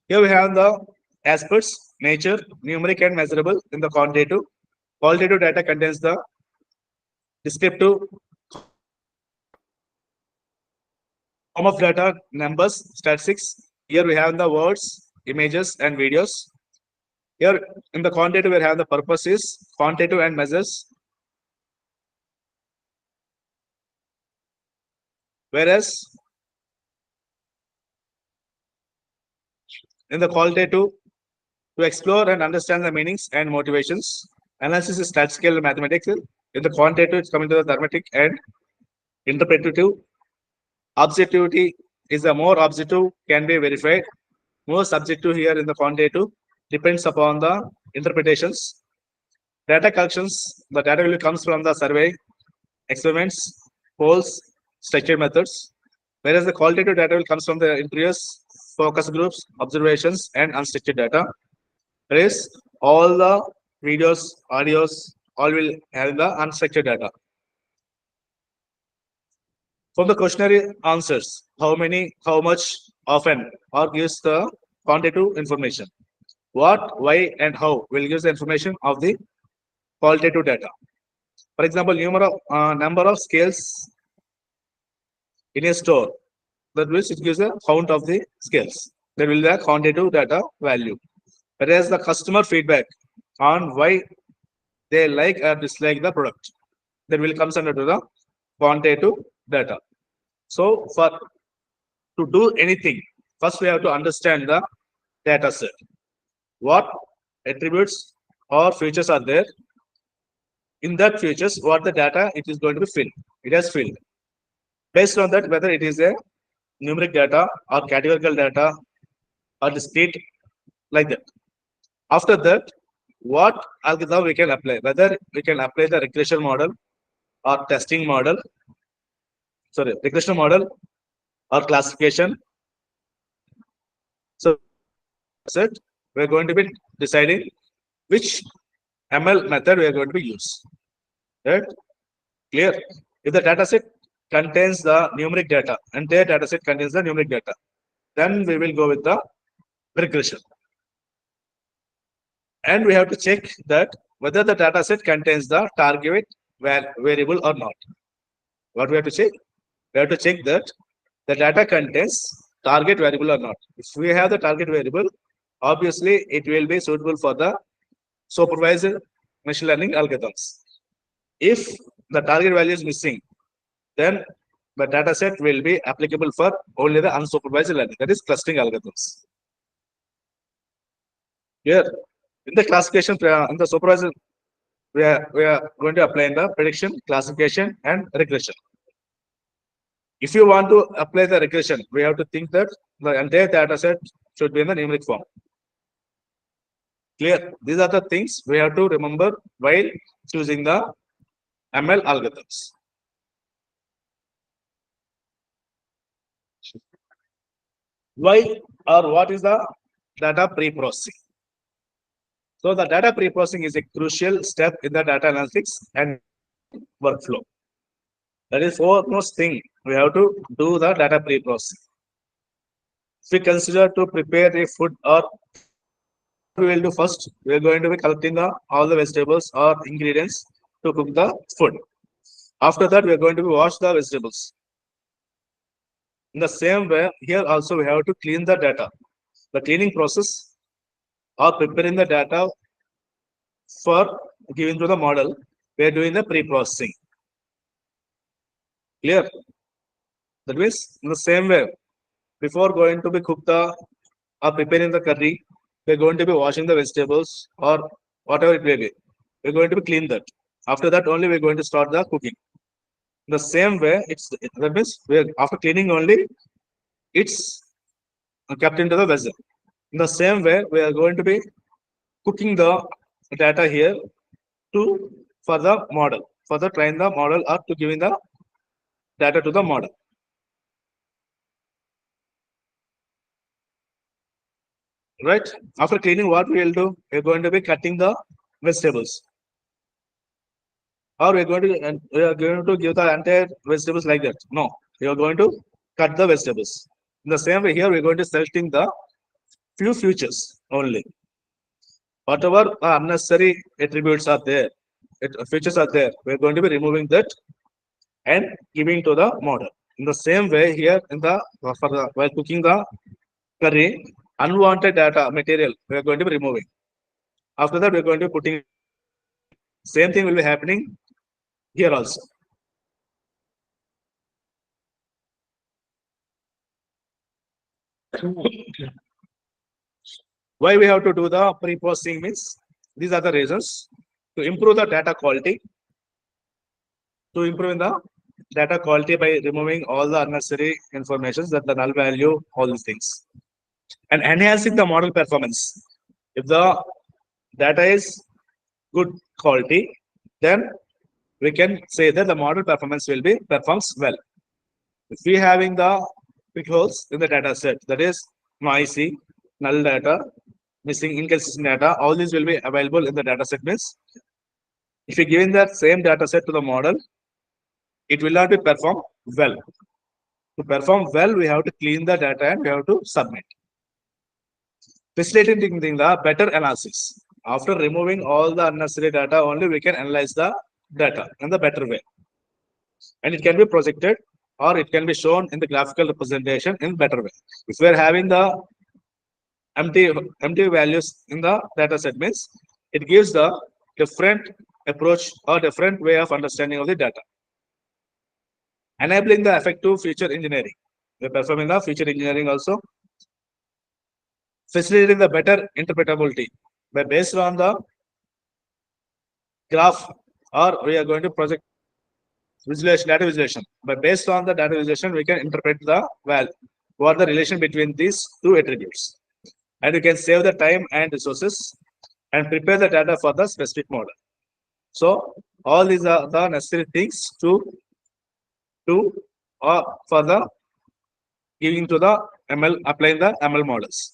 S2: Here we have the aspects, nature, numeric and measurable in the quantitative. Qualitative data contains the descriptive form of data, numbers, statistics. Here we have the words, images, and videos. Here in the quantitative, we have the purpose is quantitative and measures. Whereas in the qualitative, to explore and understand the meanings and motivations. Analysis is statistical and mathematical. In the quantitative, it's coming to the thematic and interpretative. Objectivity is the more objective can be verified. More subjective here in the quantitative depends upon the interpretations. Data collections, the data will comes from the survey, experiments, polls, structured methods. Whereas the qualitative data will comes from the interviews, focus groups, observations, and unstructured data. Whereas all the videos, audios, all will have the unstructured data. From the questionnaire answers, how many, how much, often, or gives the quantitative information. What, why, and how will give the information of the qualitative data. For example, number of scales in a store. That means it gives a count of the scales. That will be the quantitative data value. Whereas the customer feedback on why they like or dislike the product, that will comes under to the quantitative data. So to do anything, first we have to understand the data set. What attributes or features are there? In that features, what the data it is going to be filled. It has filled. Based on that, whether it is a numeric data or categorical data or discrete, like that. After that, what algorithm we can apply? Whether we can apply the regression model or testing model, regression model or classification. So we're going to be deciding which ML method we are going to be use. Right? Clear? If the data set contains the numeric data, entire data set contains the numeric data, then we will go with the regression. And we have to check that whether the data set contains the target variable or not. What we have to check? We have to check that the data contains target variable or not. If we have the target variable, obviously it will be suitable for the supervised machine learning algorithms. If the target value is missing, then the data set will be applicable for only the unsupervised learning, that is clustering algorithms. Here, in the classification, in the supervisor, we are going to apply the prediction, classification, and regression. If you want to apply the regression, we have to think that the entire data set should be in the numeric form. Clear? These are the things we have to remember while choosing the ML algorithms. Why or what is the data pre-processing? So the data pre-processing is a crucial step in the data analytics and workflow. That is foremost thing we have to do the data pre-processing. If we consider to prepare a food, or we will do first, we are going to be collecting all the vegetables or ingredients to cook the food. After that, we are going to wash the vegetables. In the same way, here also we have to clean the data. The cleaning process or preparing the data for giving to the model, we are doing the pre-processing. Clear? That means in the same way, before going to be cooked or preparing the curry, we are going to be washing the vegetables or whatever it may be, we're going to clean that. After that only we're going to start the cooking. The same way, that means after cleaning only, it's kept into the vessel. In the same way, we are going to be cooking the data here for the model, further train the model or to giving the data to the model. Right? After cleaning, what we will do? We're going to be cutting the vegetables. Or we are going to give the entire vegetables like that. No, we are going to cut the vegetables. In the same way here, we're going to selecting the few features only. Whatever unnecessary attributes are there, features are there, we're going to be removing that and giving to the model. In the same way here, while cooking the curry, unwanted data material we are going to be removing. After that, we are going to be putting. Same thing will be happening here also. Why we have to do the pre-processing means these are the reasons to improve the data quality. To improve the data quality by removing all the unnecessary information, that the null value, all these things, and enhancing the model performance. If the data is good quality, then we can say that the model performance will be performs well. If we having the big holes in the data set, that is noisy, null data, missing inconsistent data, all these will be available in the data set. Means if you given that same data set to the model, it will not be perform well. To perform well, we have to clean the data and we have to submit. Facilitating the better analysis. After removing all the unnecessary data, only we can analyze the data in the better way. And it can be projected or it can be shown in the graphical representation in better way. If we are having the empty values in the data set, means it gives the different approach or different way of understanding of the data. Enabling the effective feature engineering. We are performing the feature engineering also. Facilitating the better interpretability by based on the graph, or we are going to project visualization, data visualization. But based on the data visualization, we can interpret the value, what the relation between these two attributes. And you can save the time and resources and prepare the data for the specific model. So all these are the necessary things to for the giving to the ML, applying the ML models.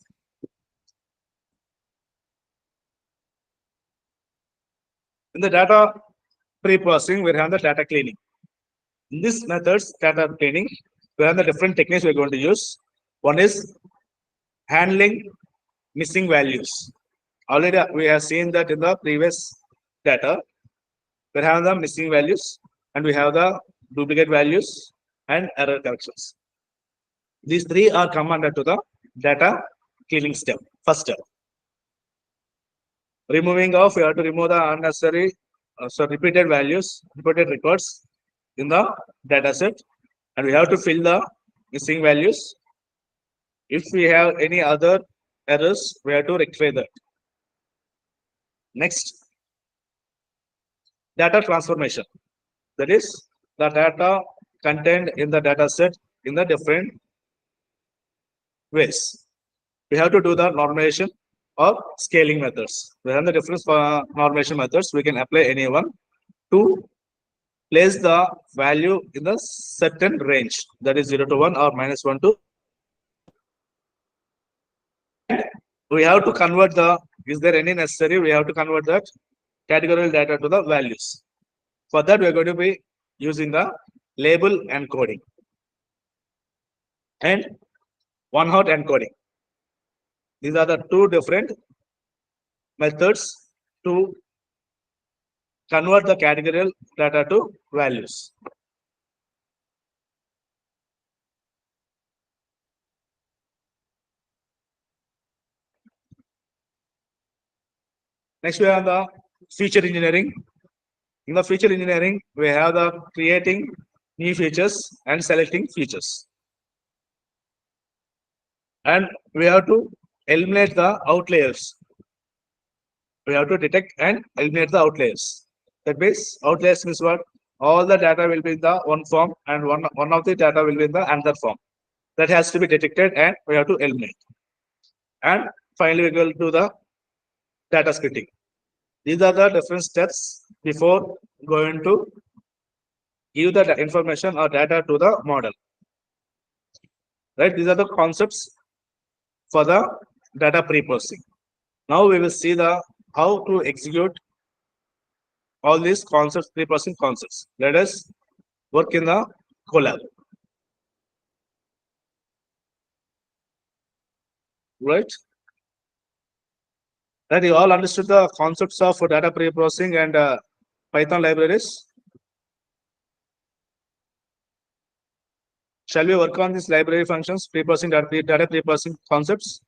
S2: In the data pre-processing, we have the data cleaning. In this methods, data cleaning, we have the different techniques we're going to use. One is handling missing values. Already we have seen that in the previous data. We have the missing values and we have the duplicate values and error corrections. These three are come under to the data cleaning step. First step. Removing of, we have to remove the unnecessary, repeated values, repeated records in the data set, and we have to fill the missing values. If we have any other errors, we have to rectify that. Next, data transformation. That is the data contained in the data set in the different ways. We have to do the normalization or scaling methods. We have the different normalization methods. We can apply any one to place the value in the certain range, that is 0 to 1 or -1 to. We have to convert the, is there any necessary? We have to convert that categorical data to the values. For that, we are going to be using the label encoding and one-hot encoding. These are the two different methods to convert the categorical data to values. Next, we have the feature engineering. In the feature engineering, we have the creating new features and selecting features. And we have to eliminate the outliers. we have to detect and eliminate the outliers. That means outliers means what? All the data will be in the one form and one of the data will be in the another form. That has to be detected and we have to eliminate. And finally, we will do the data splitting. These are the different steps before going to give the information or data to the model. Right? These are the concepts for the data pre-processing. Now we will see the how to execute all these concepts, pre-processing concepts. Let us work in the Colab. Right? That you all understood the concepts of data pre-processing and Python libraries. Shall we work on these library functions, pre-processing data pre-processing concepts?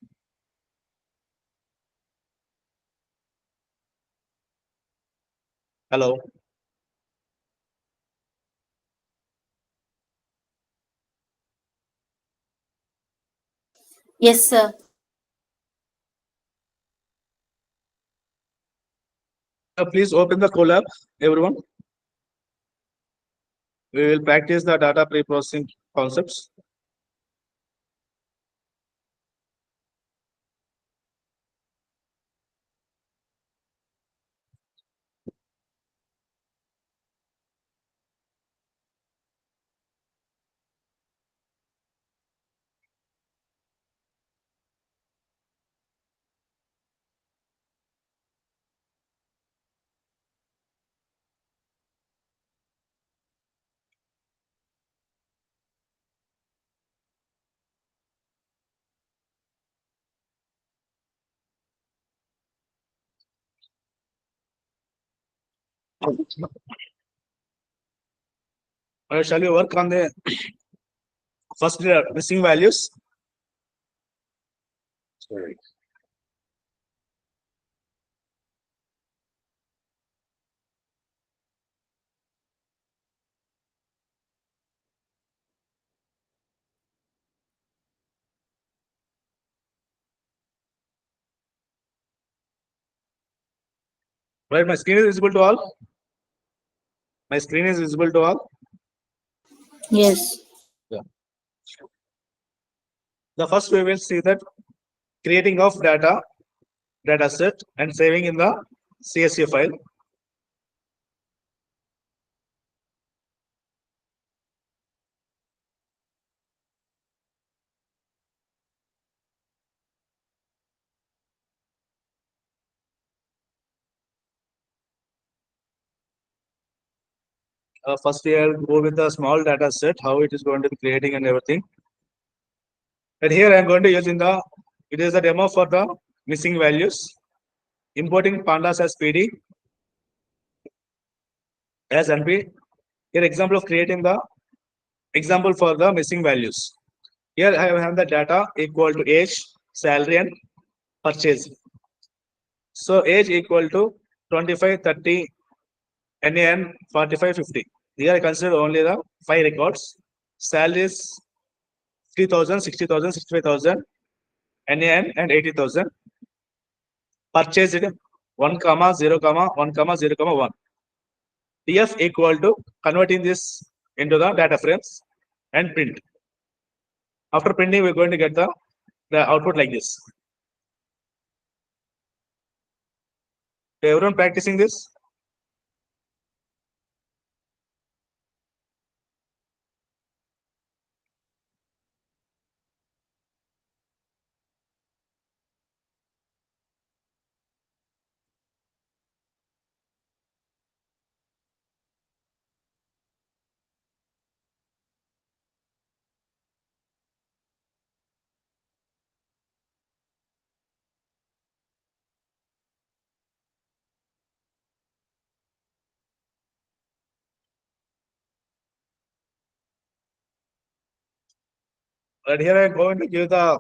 S2: Hello.
S7: Yes, sir.
S2: Please open the Colab, everyone. We will practice the data pre-processing concepts. Shall we work on the first missing values? Sorry. Right, my screen is visible to all. My screen is visible to all.
S7: Yes.
S2: The first we will see that creating of data set and saving in the CSV file. First we will go with the small data set, how it is going to be creating and everything. And here I am going to use it is a demo for the missing values. Importing pandas as PD as NP. Here example of creating the example for the missing values. Here I have the data equal to age, salary and purchase. So age equal to 25, 30, NAN 45, 50. Here I consider only the 5 records. Salary is 3,000, 60,000, 65,000, NAN and 80,000. Purchase it 1, 0, 1, 0, 1. TF equal to converting this into the data frames and print. After printing, we're going to get the output like this. Everyone practicing this? Right here, I'm going to give the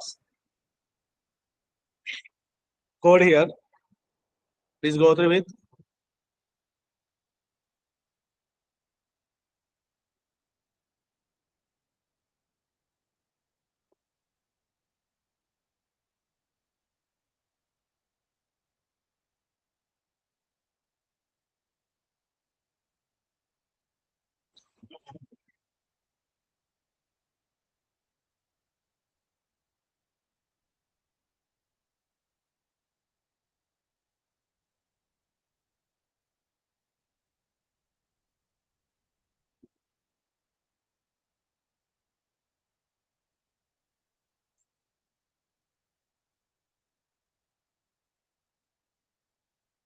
S2: code here. Please go through with.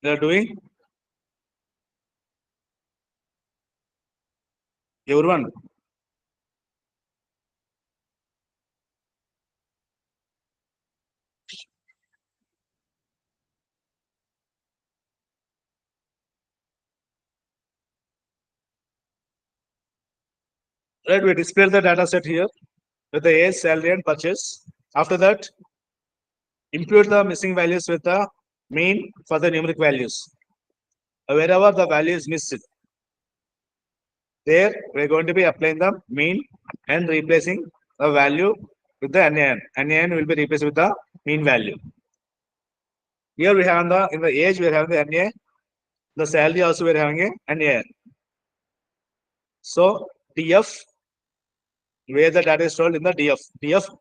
S2: You are doing? Everyone. Right, we display the data set here with the age, salary, and purchase. After that, impute the missing values with the mean for the numeric values. Wherever the value is missed, there we're going to be applying the mean and replacing the value with the NAN. NAN will be replaced with the mean value. Here we have in the age we are having the NA, the salary also we are having a NAN. So DF, where the data is stored in the DF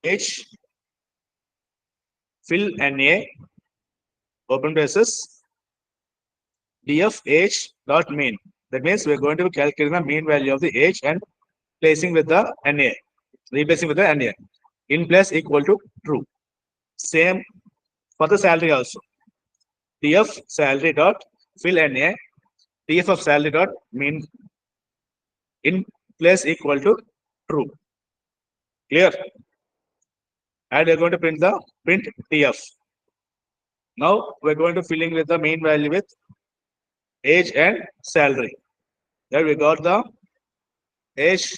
S2: age, fill NA, open braces, DF age dot mean. That means we're going to be calculating the mean value of the age and placing with the NA, replacing with the NA. In place equal to true. Same for the salary also. DF salary dot fill NA, DF of salary dot mean in place equal to true. Clear? And we're going to print TF. Now we're going to filling with the mean value with age and salary. There we got the age,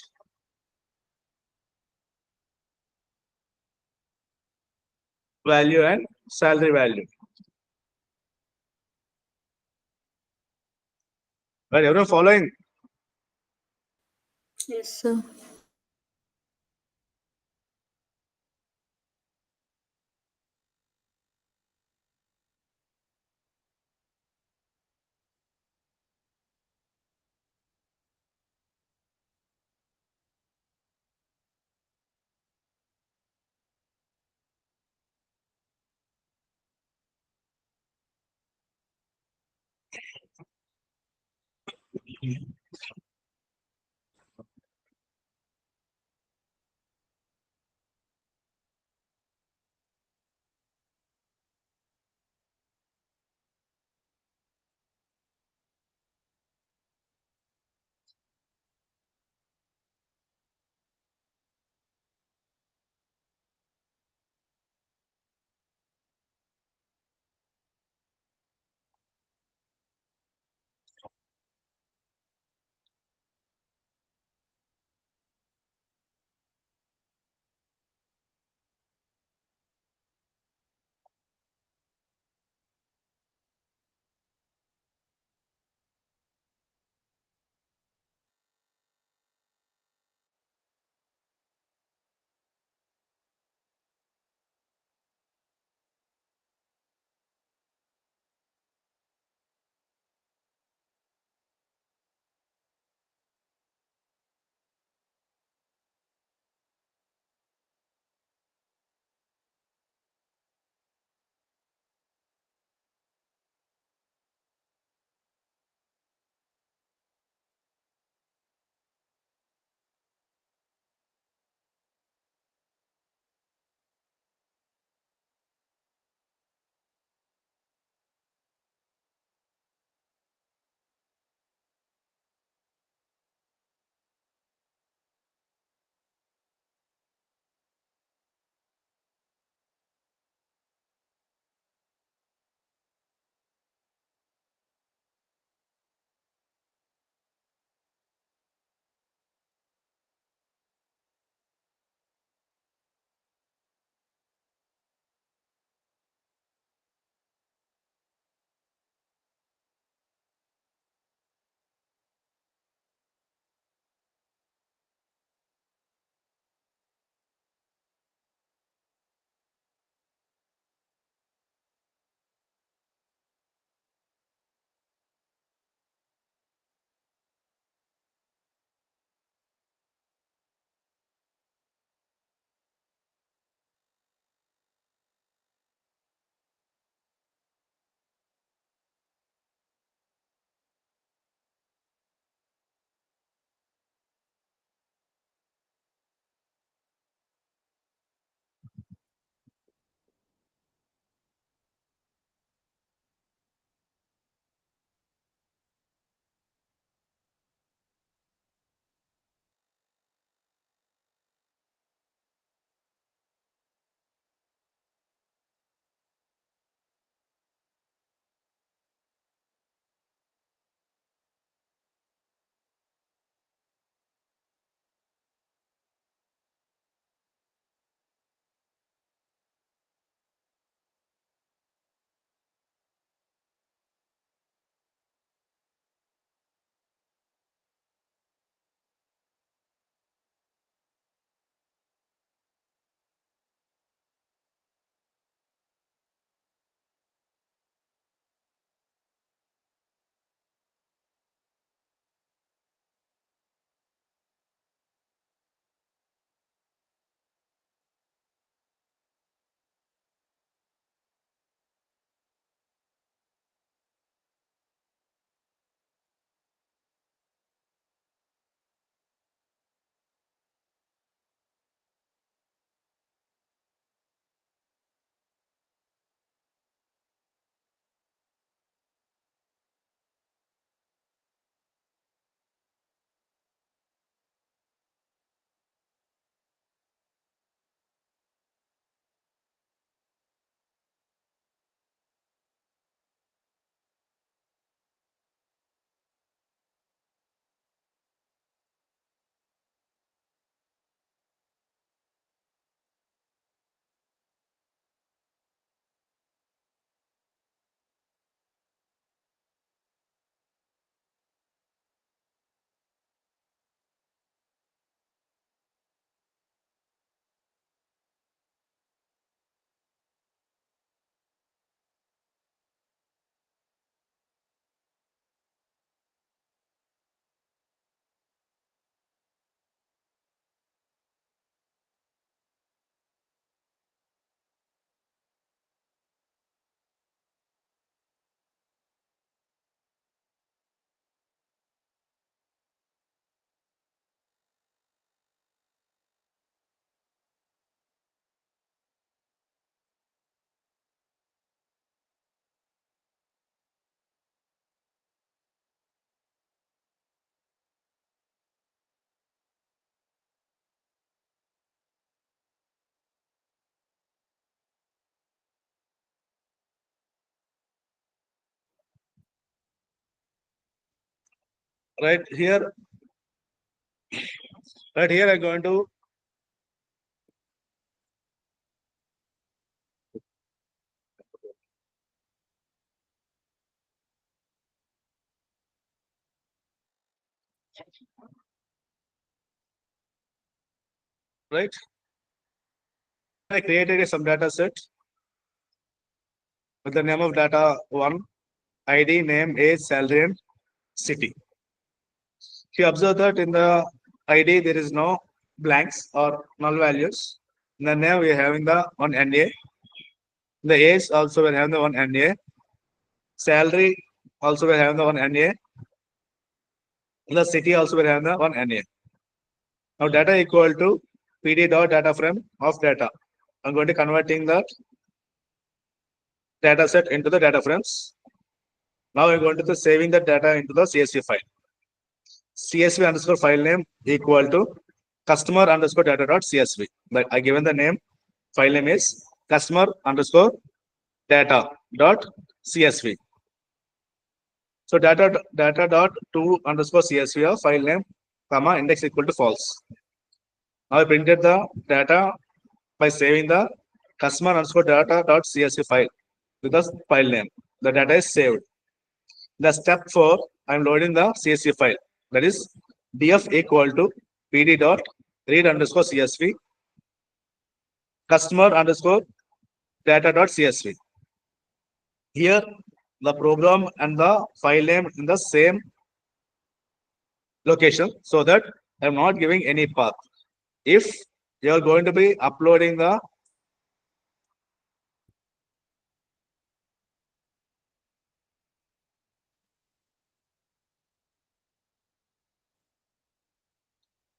S2: value and salary value. Right, everyone following?
S7: Yes, sir.
S2: right here I'm going to right. I created some data set with the name of data 1, ID, name, age, salary, and city. If you observe that in the ID there is no blanks or null values. In the name we are having the one NA. In the age also we are having the one NA. Salary also we are having the one NA. In the city also we are having the one NA. Now data equal to PD dot data frame of data. I'm going to converting the data set into the data frames. Now I'm going to the saving the data into the CSV file. CSV underscore file name equal to customer underscore data dot CSV. But I given the name, file name is customer underscore data dot CSV. So data dot to underscore CSV of file name, comma index equal to false. Now I printed the data by saving the customer underscore data dot CSV file with the file name. The data is saved. The step 4, I am loading the CSV file. That is df equal to pd dot read underscore CSV customer underscore data dot CSV. Here the program and the file name in the same location, so that I am not giving any path. If you are going to be uploading the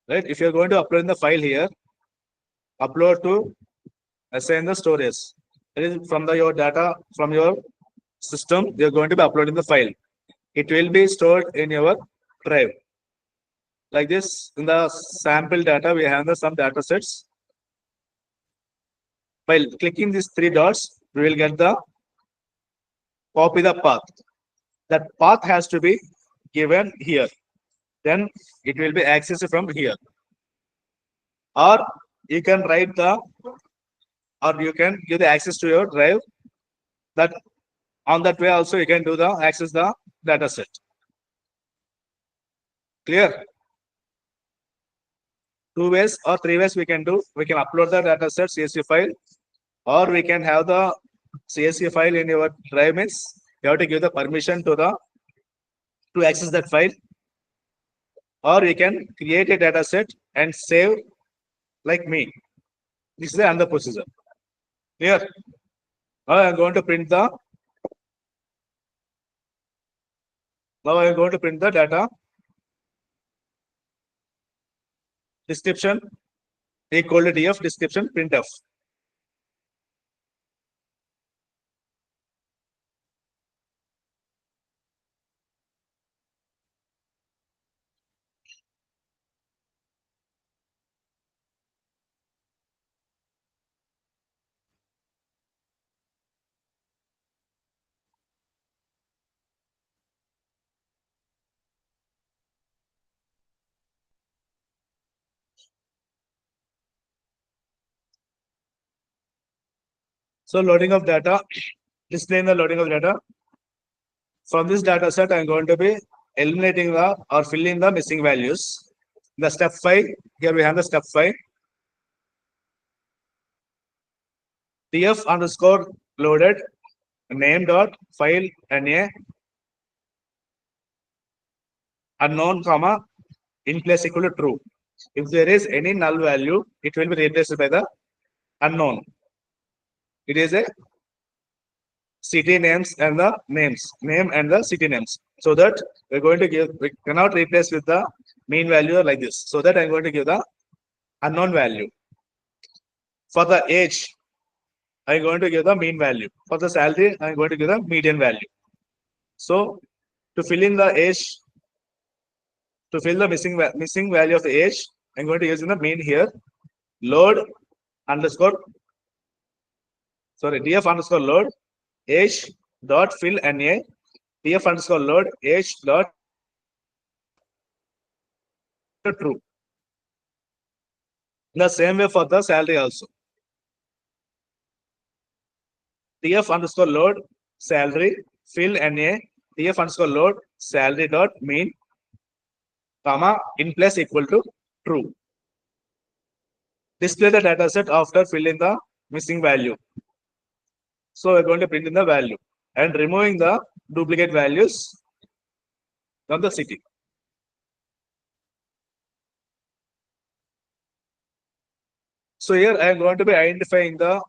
S2: right, if you are going to upload the file here, upload to assign the storage. It is from your data from your system. You are going to be uploading the file. It will be stored in your drive. Like this, in the sample data, we have some data sets. By clicking these 3 dots, we will get the copy the path. That path has to be given here. Then it will be accessed from here. Or you can write the, or you can give the access to your drive. That on that way also you can do the access the data set. Clear? 2 ways or 3 ways we can do. We can upload the data set CSV file, or we can have the CSV file in your drive. Means you have to give the permission to access that file, or we can create a data set and save like me. This is the another procedure. Clear? Now I am going to print the data description equal to df description printf. So loading of data, displaying the loading of data. From this data set, I'm going to be eliminating the or filling the missing values. The step 5, here we have the step 5. df underscore loaded name dot file na unknown comma in place equal to true. If there is any null value, it will be replaced by the unknown. It is a city names and the name and the city names. So that we're going to give, we cannot replace with the mean value like this. So that I'm going to give the unknown value. For the age, I'm going to give the mean value. For the salary, I'm going to give the median value. So to fill in the age, to fill the missing value of the age, I'm going to use in the mean here. Load underscore, sorry, df underscore load age dot fill na df underscore load age dot to true. In the same way for the salary also. TF underscore load salary fill NA TF underscore load salary dot mean comma in place equal to true. Display the data set after filling the missing value. So we're going to print in the value and removing the duplicate values from the city. So here I am going to be identifying the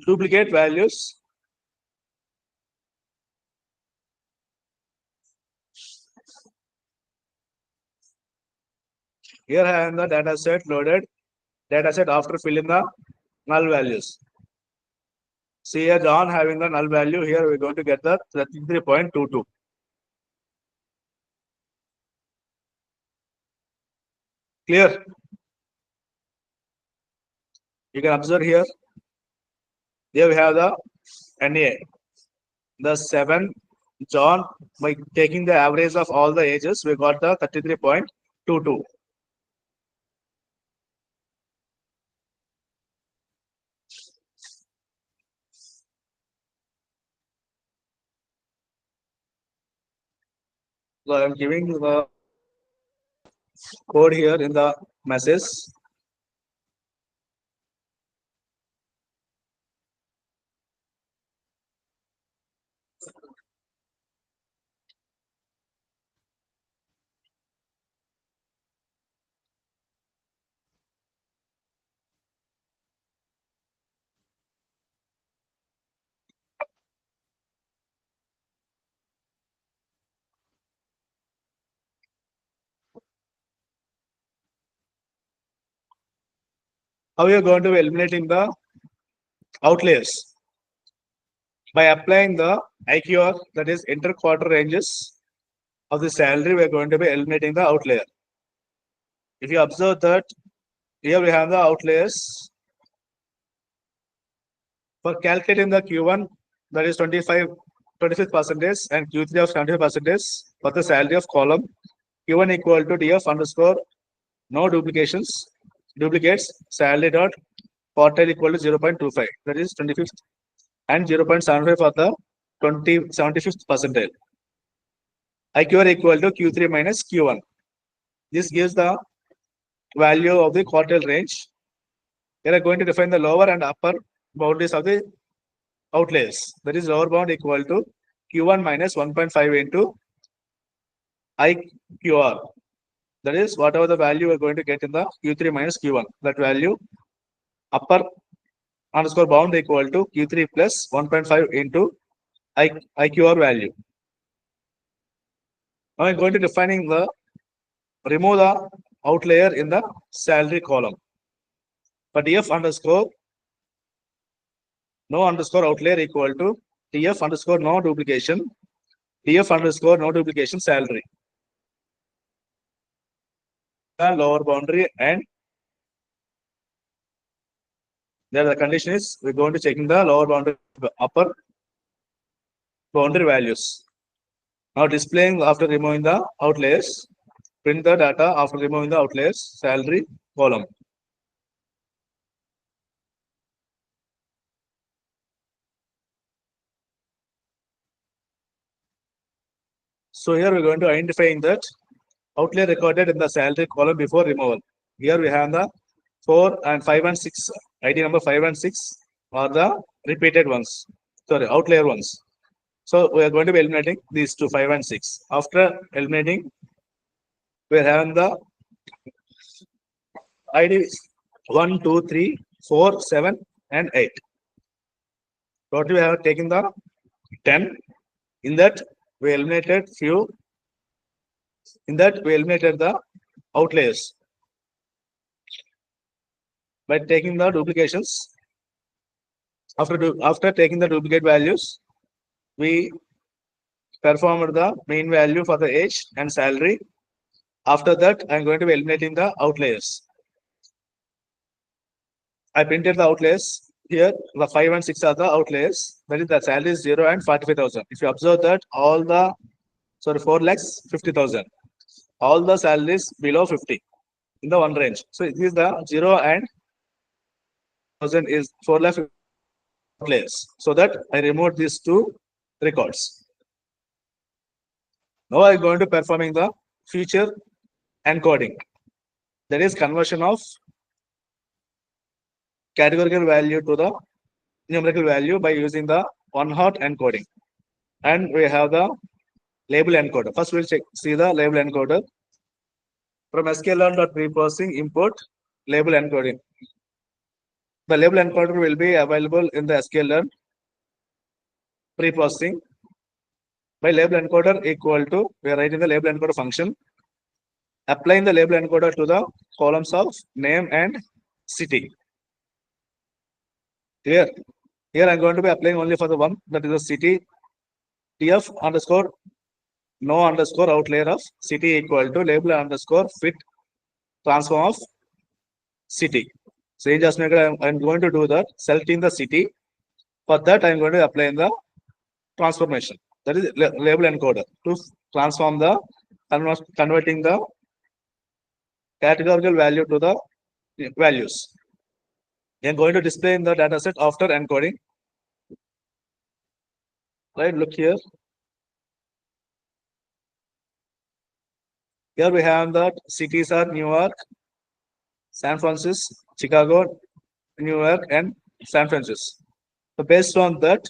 S2: duplicate values here. I am the data set loaded data set after filling the null values. See here John having the null value. Here we're going to get the 33.22. Clear? You can observe here. Here we have the NA. The 7 John, by taking the average of all the ages, we got the 33.22. So I am giving the code here in the message. How you are going to be eliminating the outliers? By applying the IQR, that is inter-quarter ranges of the salary, we are going to be eliminating the outlier. If you observe that here we have the outliers. For calculating the Q1, that is 25% and Q3 of 75% for the salary of column, Q1 equal to TF underscore no duplicates salary dot quartile equal to 0.25, that is 25th, and 0.75 for the 75th percentile. IQR equal to Q3 minus Q1. This gives the value of the quartile range. We are going to define the lower and upper boundaries of the outliers. That is lower bound equal to Q1 minus 1.5 into IQR. That is whatever the value we are going to get in the Q3 minus Q1. That value upper underscore bound equal to Q3 plus 1.5 into IQR value. Now I'm going to defining the remove the outlier in the salary column. For TF underscore no underscore outlier equal to TF underscore no duplication salary. The lower boundary and there the condition is we're going to checking the lower boundary upper boundary values. Now displaying after removing the outliers, print the data after removing the outliers salary column. So here we're going to identify that outlier recorded in the salary column before removal. Here we have the 4 and 5 and 6 ID number 5 and 6 are the repeated ones. Sorry, outlier ones. So we are going to be eliminating these two 5 and 6. After eliminating, we are having the ID 1, 2, 3, 4, 7 and 8. Total we have taken the 10. In that we eliminated few. In that we eliminated the outliers by taking the duplications. After taking the duplicate values, we performed the mean value for the age and salary. After that, I am going to be eliminating the outliers. I printed the outliers here the 5 and 6 are the outliers. That is the salary is 0 and 45,000. If you observe that all the 4 lakhs 50,000, all the salaries below 50 in the one range. So this is the 0 and 1,000 is 4 lakh outliers. So that I removed these two records. Now I'm going to performing the feature encoding. That is conversion of categorical value to the numerical value by using the one-hot encoding. And we have the label encoder. First, we'll see the label encoder. From sklearn.preprocessing, import label encoding. The label encoder will be available in the sklearn preprocessing. By label encoder equal to, we are writing the label encoder function. Applying the label encoder to the columns of name and city. Clear? Here I'm going to be applying only for the one, that is the city. TF underscore no underscore outlier of city equal to label underscore fit transform of city. So in just maker, I'm going to do that, selecting the city. For that, I'm going to apply in the transformation. That is label encoder to transform the converting the categorical value to the values. I'm going to display in the dataset after encoding. Right, look here. Here we have that cities are New York, San Francisco, Chicago, New York, and San Francisco. So based on that,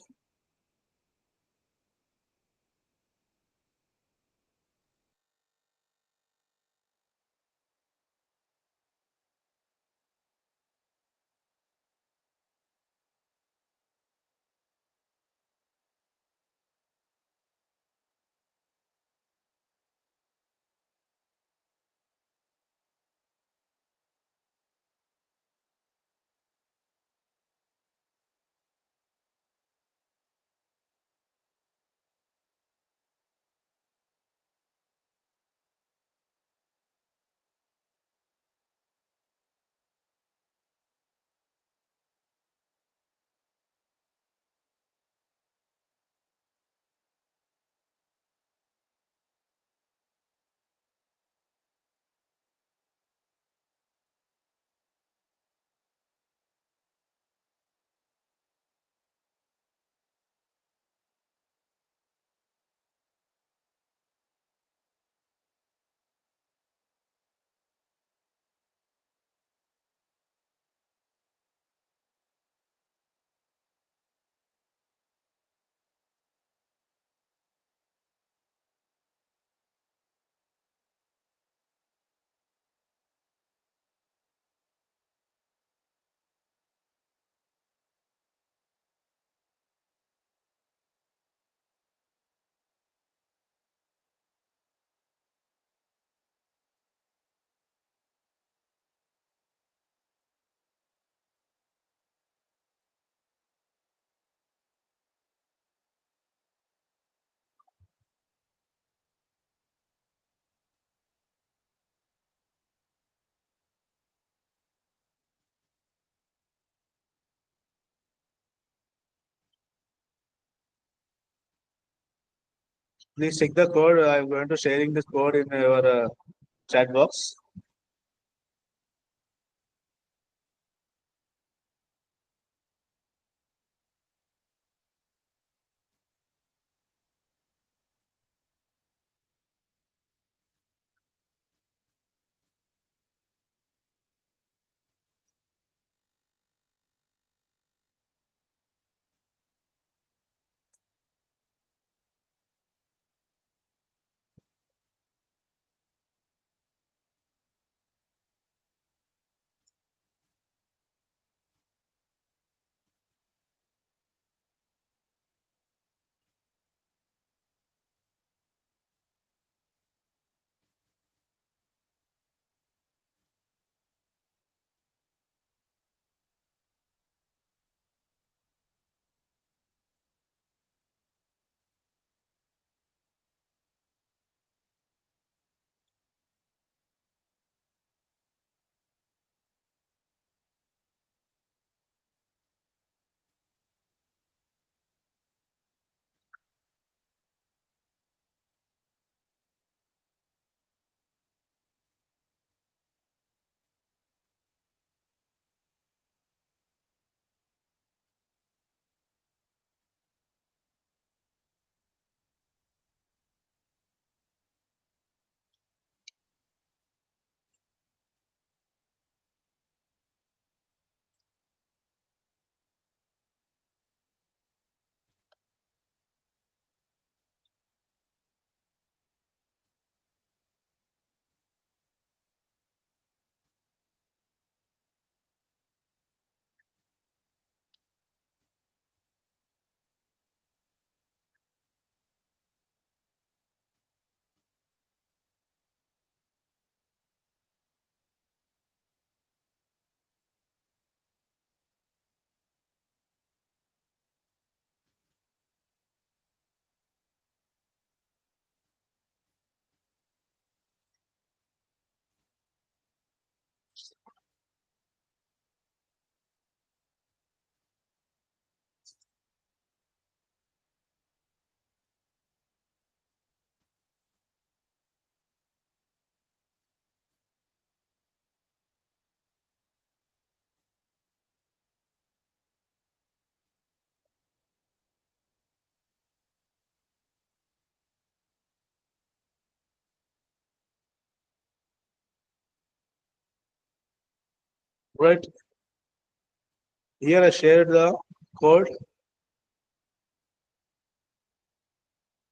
S2: please check the code. I'm going to sharing this code in your chat box. Right. Here I shared the code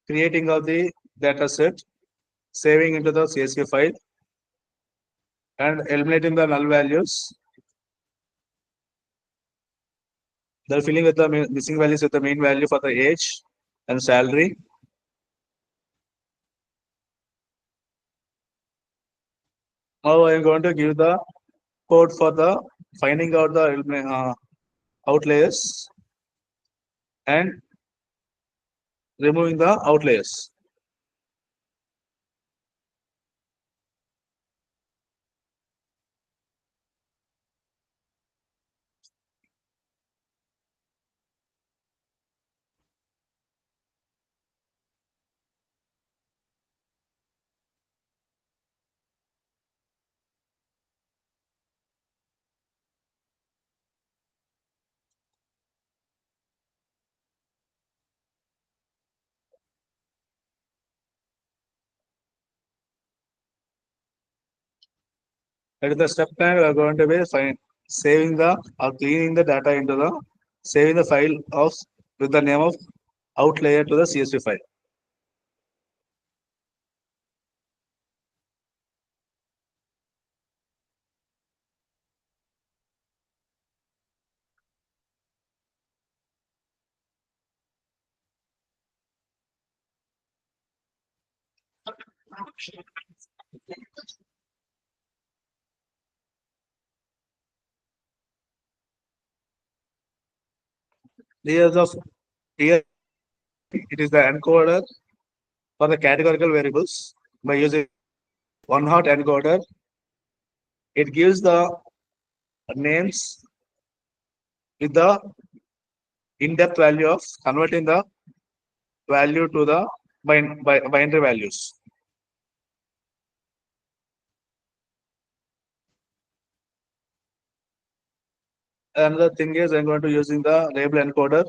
S2: creating of the data set, saving into the CSV file, and eliminating the null values. They're filling with the missing values with the main value for the age and salary. Now I am going to give the code for the finding out the outliers and removing the outliers. At the step time, we are going to be saving the or cleaning the data into the saving the file of with the name of outlier to the CSV file. Here it is the encoder for the categorical variables by using one hot encoder. It gives the names with the in-depth value of converting the value to the binary values. Another thing is I'm going to using the label encoder.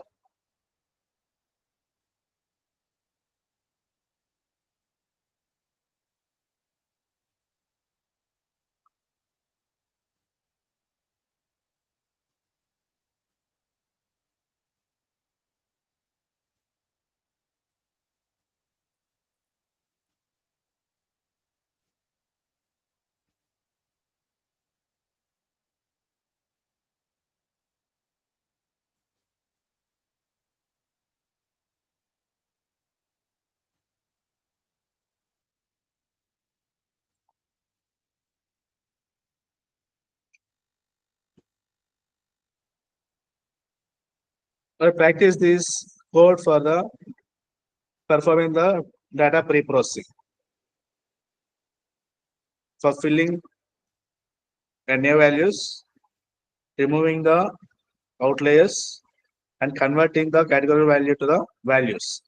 S2: I practice this code for the performing the data pre-processing for filling the new values, removing the outliers, and converting the category value to the values.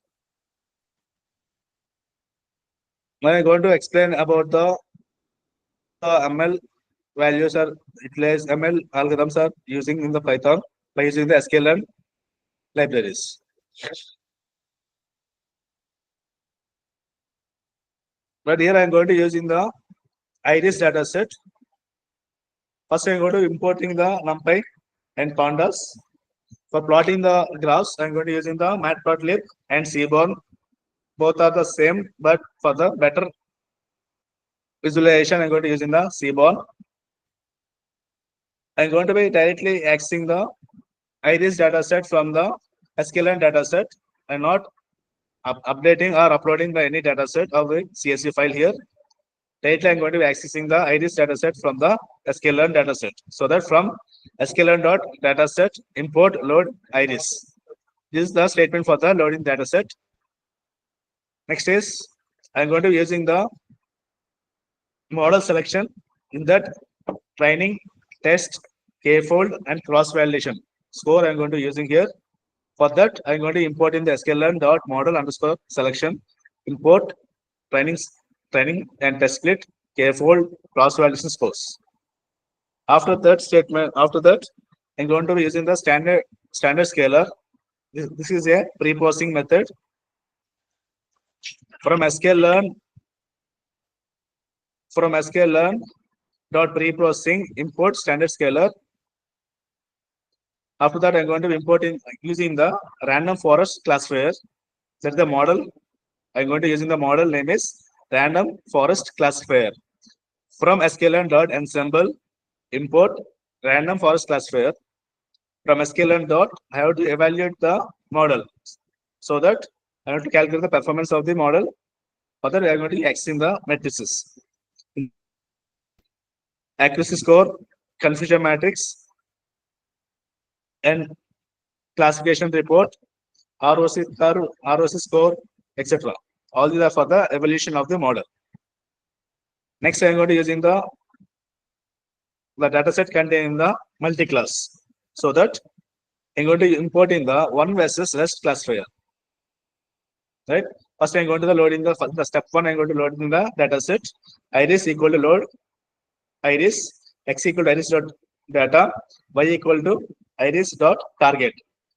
S2: Now I'm going to explain about the ML values are utilized. ML algorithms are using in the Python by using the sklearn libraries. But here I'm going to using the iris data set. First, I'm going to importing the NumPy and pandas. For plotting the graphs, I'm going to using the matplotlib and seaborn. Both are the same, but for the better visualization, I'm going to using the seaborn. I'm going to be directly accessing the iris data set from the sklearn data set and not updating or uploading the any data set of the CSV file here. Directly, I'm going to be accessing the iris dataset from the sklearn dataset. So that from sklearn.dataset import load iris. This is the statement for the loading dataset. Next is I'm going to be using the model selection in that training, test, k-fold, and cross validation score. I'm going to using here. For that, I'm going to import in the sklearn.model_selection import training and test split k-fold cross validation scores. After that statement, I'm going to be using the standard scaler. This is a pre-processing method from sklearn dot pre-processing import standard scaler After that, I'm going to import in using the random forest classifier. That's the model. I'm going to using the model name is random forest classifier. From sklearn.ensemble import random forest classifier. From sklearn. I have to evaluate the model so that I have to calculate the performance of the model. Further, I am going to X in the matrices. Accuracy score, confusion matrix, and classification report, ROC curve, ROC score, etc. All these are for the evaluation of the model. Next, I am going to using the data set contained in the multi-class, so that I'm going to import in the one versus rest classifier. Right. First, I'm going to the loading the step one. I'm going to load in the data set. Iris equal to load iris, x equal to iris dot data, y equal to iris dot target.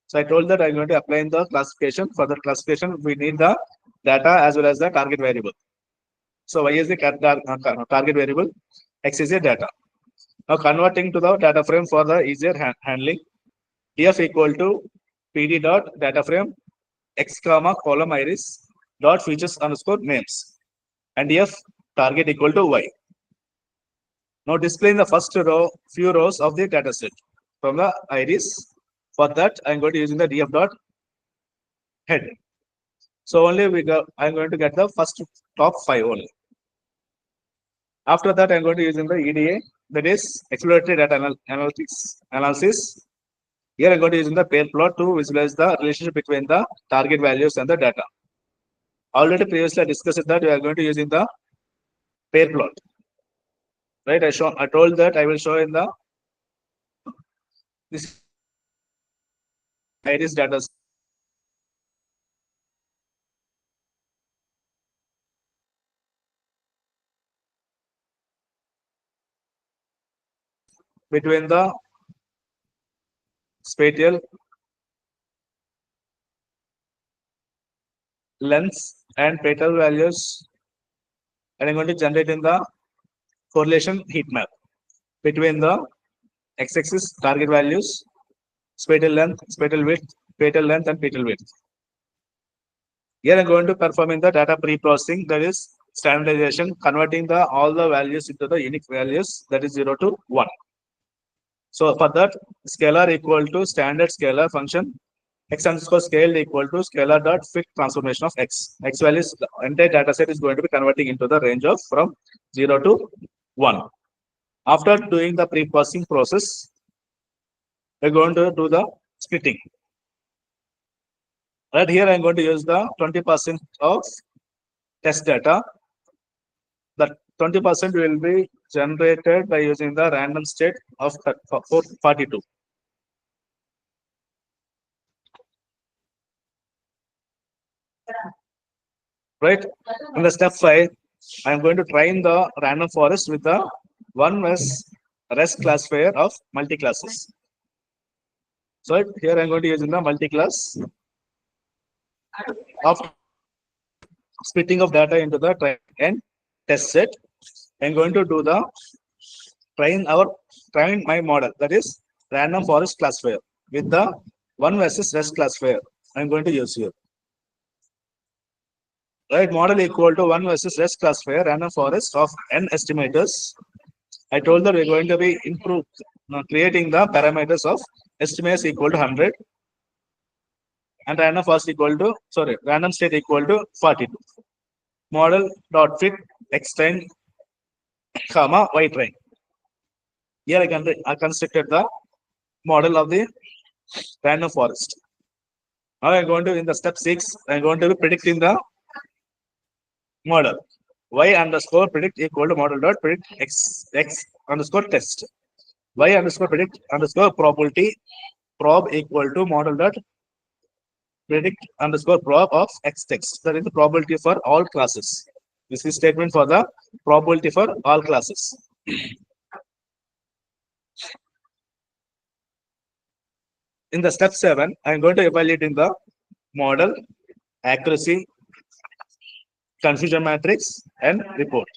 S2: So I told that I'm going to apply in the classification. For the classification, we need the data as well as the target variable. So y is the target variable, x is the data. Now converting to the data frame for the easier handling. Df equal to pd dot data frame x comma column iris dot features underscore names, and df target equal to y. Now displaying the first row, few rows of the data set from the iris. For that, I'm going to using the df dot head. So only I'm going to get the first top 5 only. After that, I'm going to using the EDA, that is exploratory data analysis. Here I'm going to using the pair plot to visualize the relationship between the target values and the data. Already previously I discussed that we are going to using the pair plot. Right? I told that I will show in the this iris data between the spatial lengths and petal values, and I'm going to generate in the correlation heat map between the x-axis target values, spatial length, spatial width, petal length, and petal width. Here I'm going to perform in the data pre-processing, that is standardization, converting all the values into the unique values, that is 0 to 1. So for that, scalar equal to standard scalar function, x underscore scaled equal to scalar dot fit transformation of x. X values, the entire data set is going to be converting into the range of from 0 to 1. After doing the pre-processing process, we're going to do the splitting. Right here, I'm going to use the 20% of test data. That 20% will be generated by using the random state of 42. Right. In the step 5, I'm going to train the random forest with the one rest classifier of multi-classes. So here I'm going to use in the multi-class of splitting of data into the train and test set. I'm going to do the train my model, that is random forest classifier with the one versus rest classifier. I'm going to use here. Right, model equal to one versus rest classifier random forest of n estimators. I told that we're going to be creating the parameters of estimates equal to 100 and random state equal to 42. Model dot fit x train comma y train. Here I constructed the model of the random forest. Now I'm going to in the step 6, I'm going to be predicting the model. Y underscore predict equal to model dot predict x underscore test. Y underscore predict underscore probability prob equal to model dot predict underscore prob of x text. That is the probability for all classes. This is statement for the probability for all classes. In the step 7, I am going to evaluate in the model, accuracy, confusion matrix, and report.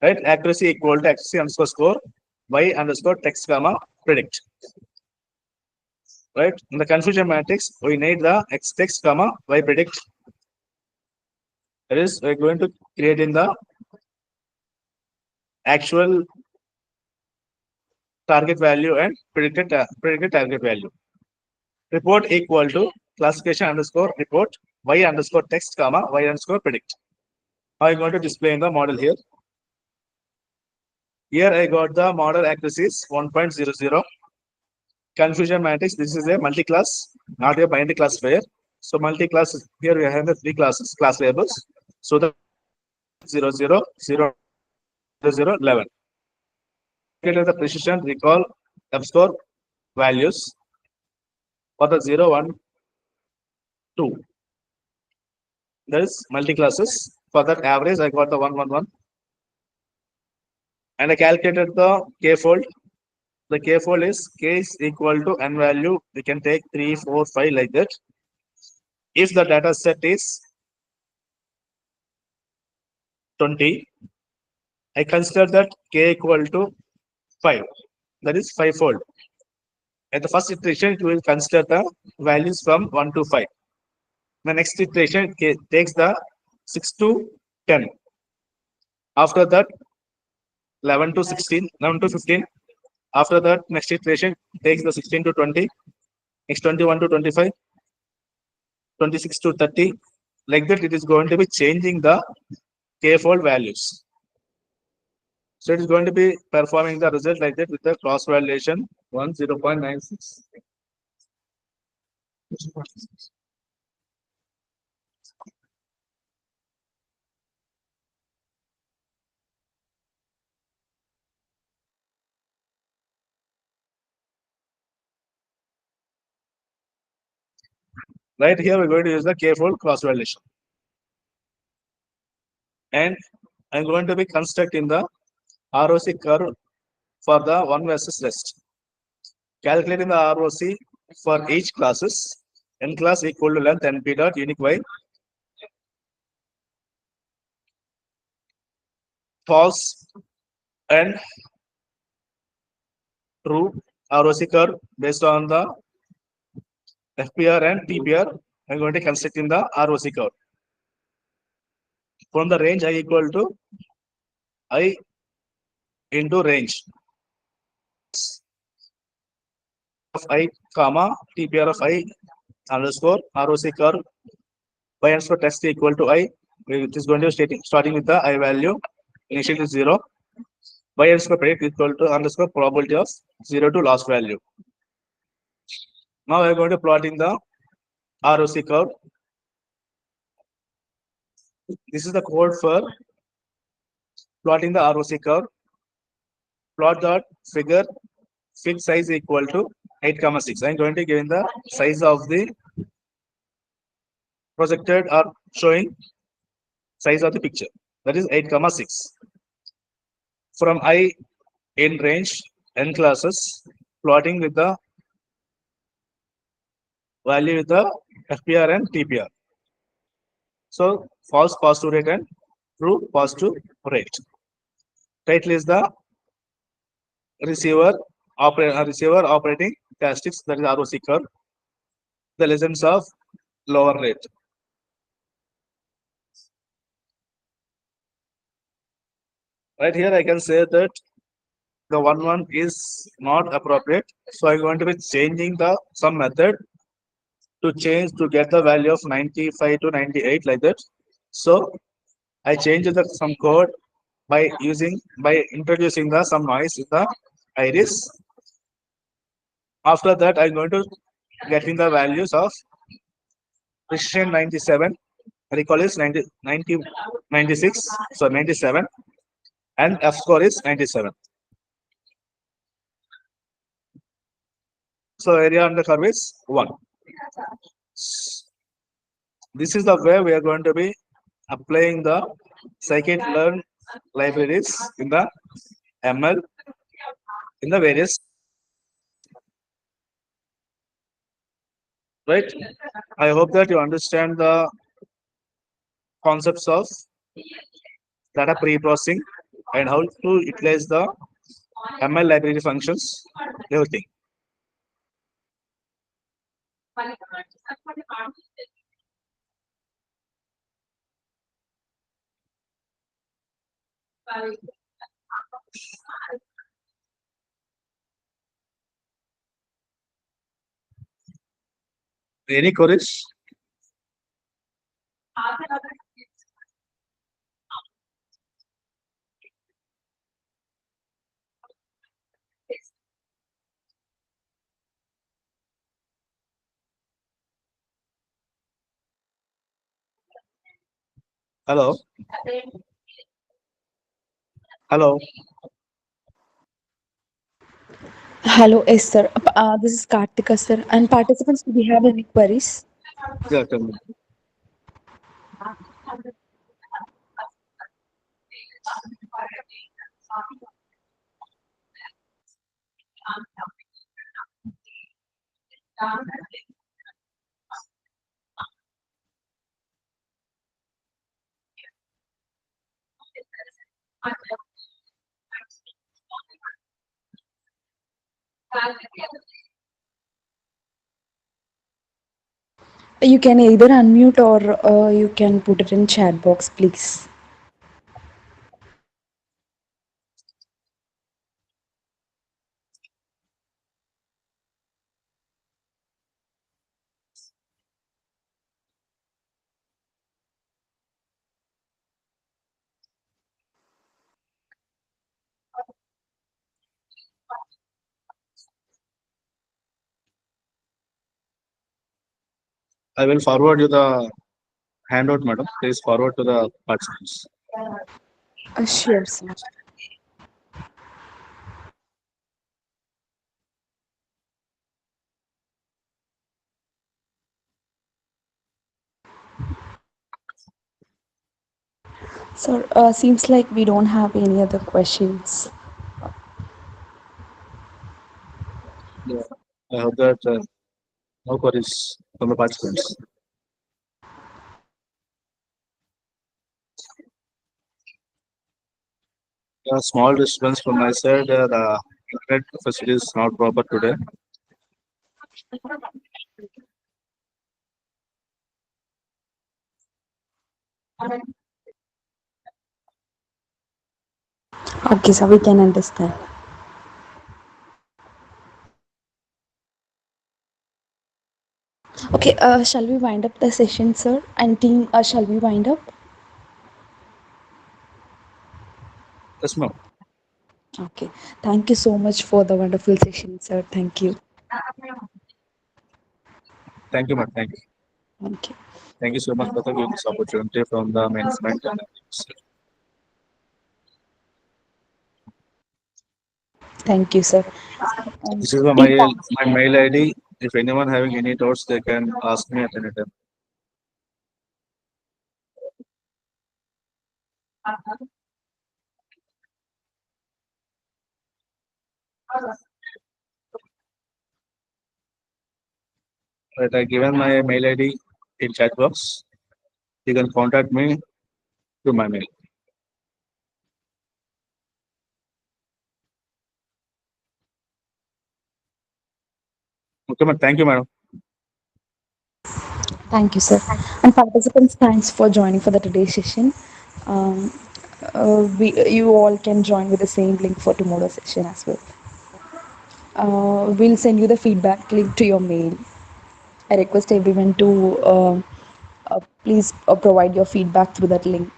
S2: Right? Accuracy equal to accuracy underscore score, y underscore text comma predict. right? In the confusion matrix, we need the x text comma y predict. That is, we're going to create in the actual target value and predicted target value. Report equal to classification underscore report y underscore text comma y underscore predict. Now I'm going to display in the model here. Here I got the model accuracies 1.00. Confusion matrix, this is a multi-class, not a binary classifier. So multi-class, here we have the three classes, class labels. So the 0, 0, 0, 0, 11. Get the precision recall F-score values for the 0, 1, 2. There is multi-classes. For that average, I got the 1, 1, 1. And I calculated the k-fold. The k-fold is k is equal to n value. We can take 3, 4, 5 like that. If the data set is 20, I consider that k equal to 5. That is 5-fold. At the first iteration, it will consider the values from 1 to 5. The next iteration takes the 6 to 10. After that, 11 to 16, 11 to 15. After that, next iteration takes the 16 to 20, next 21 to 25, 26 to 30. Like that, it is going to be changing the k-fold values. So it is going to be performing the result like that with the cross validation 0.96. Right here, we're going to use the k-fold cross validation. And I'm going to be constructing the ROC curve for the one versus rest. Calculating the ROC for each classes. N class equal to length np dot unique y. False and true ROC curve based on the FPR and TPR. I'm going to construct in the ROC curve. From the range I equal to I into range of I comma TPR of I underscore ROC curve y underscore text equal to I. It is going to be starting with the I value initially to 0. Y underscore predict equal to underscore probability of 0 to last value. Now we are going to plot in the ROC curve. This is the code for plotting the ROC curve. Plot dot figure fig size equal to 8,6. I am going to give in the size of the projected or showing size of the picture. That is 8,6. From I in range n classes, plotting with the value with the FPR and TPR. So false positive rate and true positive rate. Title is the receiver operating characteristics, that is ROC curve. The lessons of lower rate. Right here I can say that the 1 is not appropriate. So I'm going to be changing the some method to change to get the value of 95 to 98 like that. So I changed the some code by introducing the some noise in the iris. After that, I'm going to getting the values of precision 97, recall is 96, so 97, and F score is 97. So area under curve is 1. This is the way we are going to be applying the scikit-learn libraries in the ML in the various. Right? I hope that you understand the concepts of data pre-processing and how to utilize the ML library functions, everything. Any queries? Hello? Hello?
S8: Hello, yes, sir. This is Kartika, sir. And participants, do we have any queries?
S2: Yeah, tell me.
S8: You can either unmute or you can put it in chat box, please.
S2: I will forward you the handout, madam. Please forward to the participants.
S8: Sure, sir. Sir, seems like we don't have any other questions.
S2: Yeah. I hope that no queries from the participants. A small disturbance from my side. The internet facility is not proper today.
S8: Okay, sir, we can understand. Okay, shall we wind up the session, sir? And team, shall we wind up?
S2: Yes, ma'am.
S8: Okay. Thank you so much for the wonderful session, sir. Thank you.
S2: Thank you, ma'am. Thank you.
S8: Thank you.
S2: Thank you so much for giving this opportunity from the management.
S8: Thank you, sir.
S2: This is my mail ID. If anyone having any doubts, they can ask me at any time. Right, I given my mail ID in chat box. You can contact me through my mail. Okay, ma'am. Thank you, madam.
S8: Thank you, sir. And participants, thanks for joining for the today's session. Um, you all can join with the same link for tomorrow's session as well. We'll send you the feedback link to your mail. I request everyone to please provide your feedback through that link.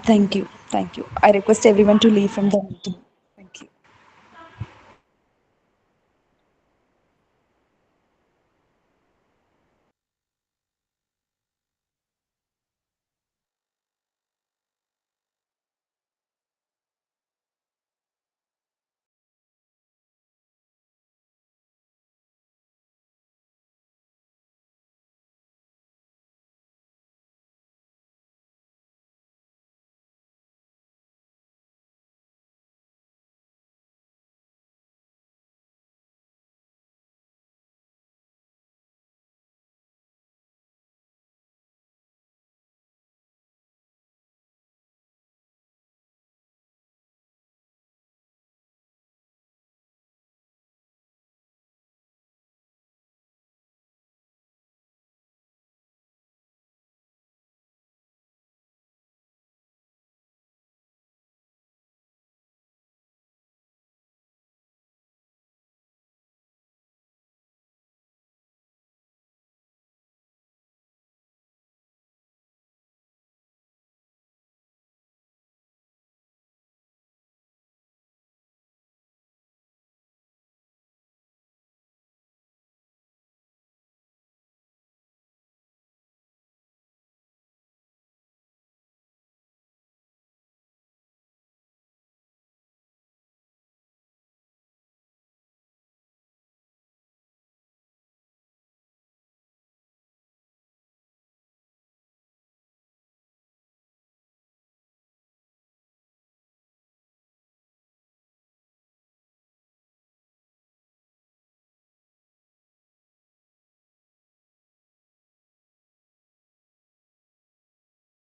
S8: Thank you. Thank you. I request everyone to leave from the meeting.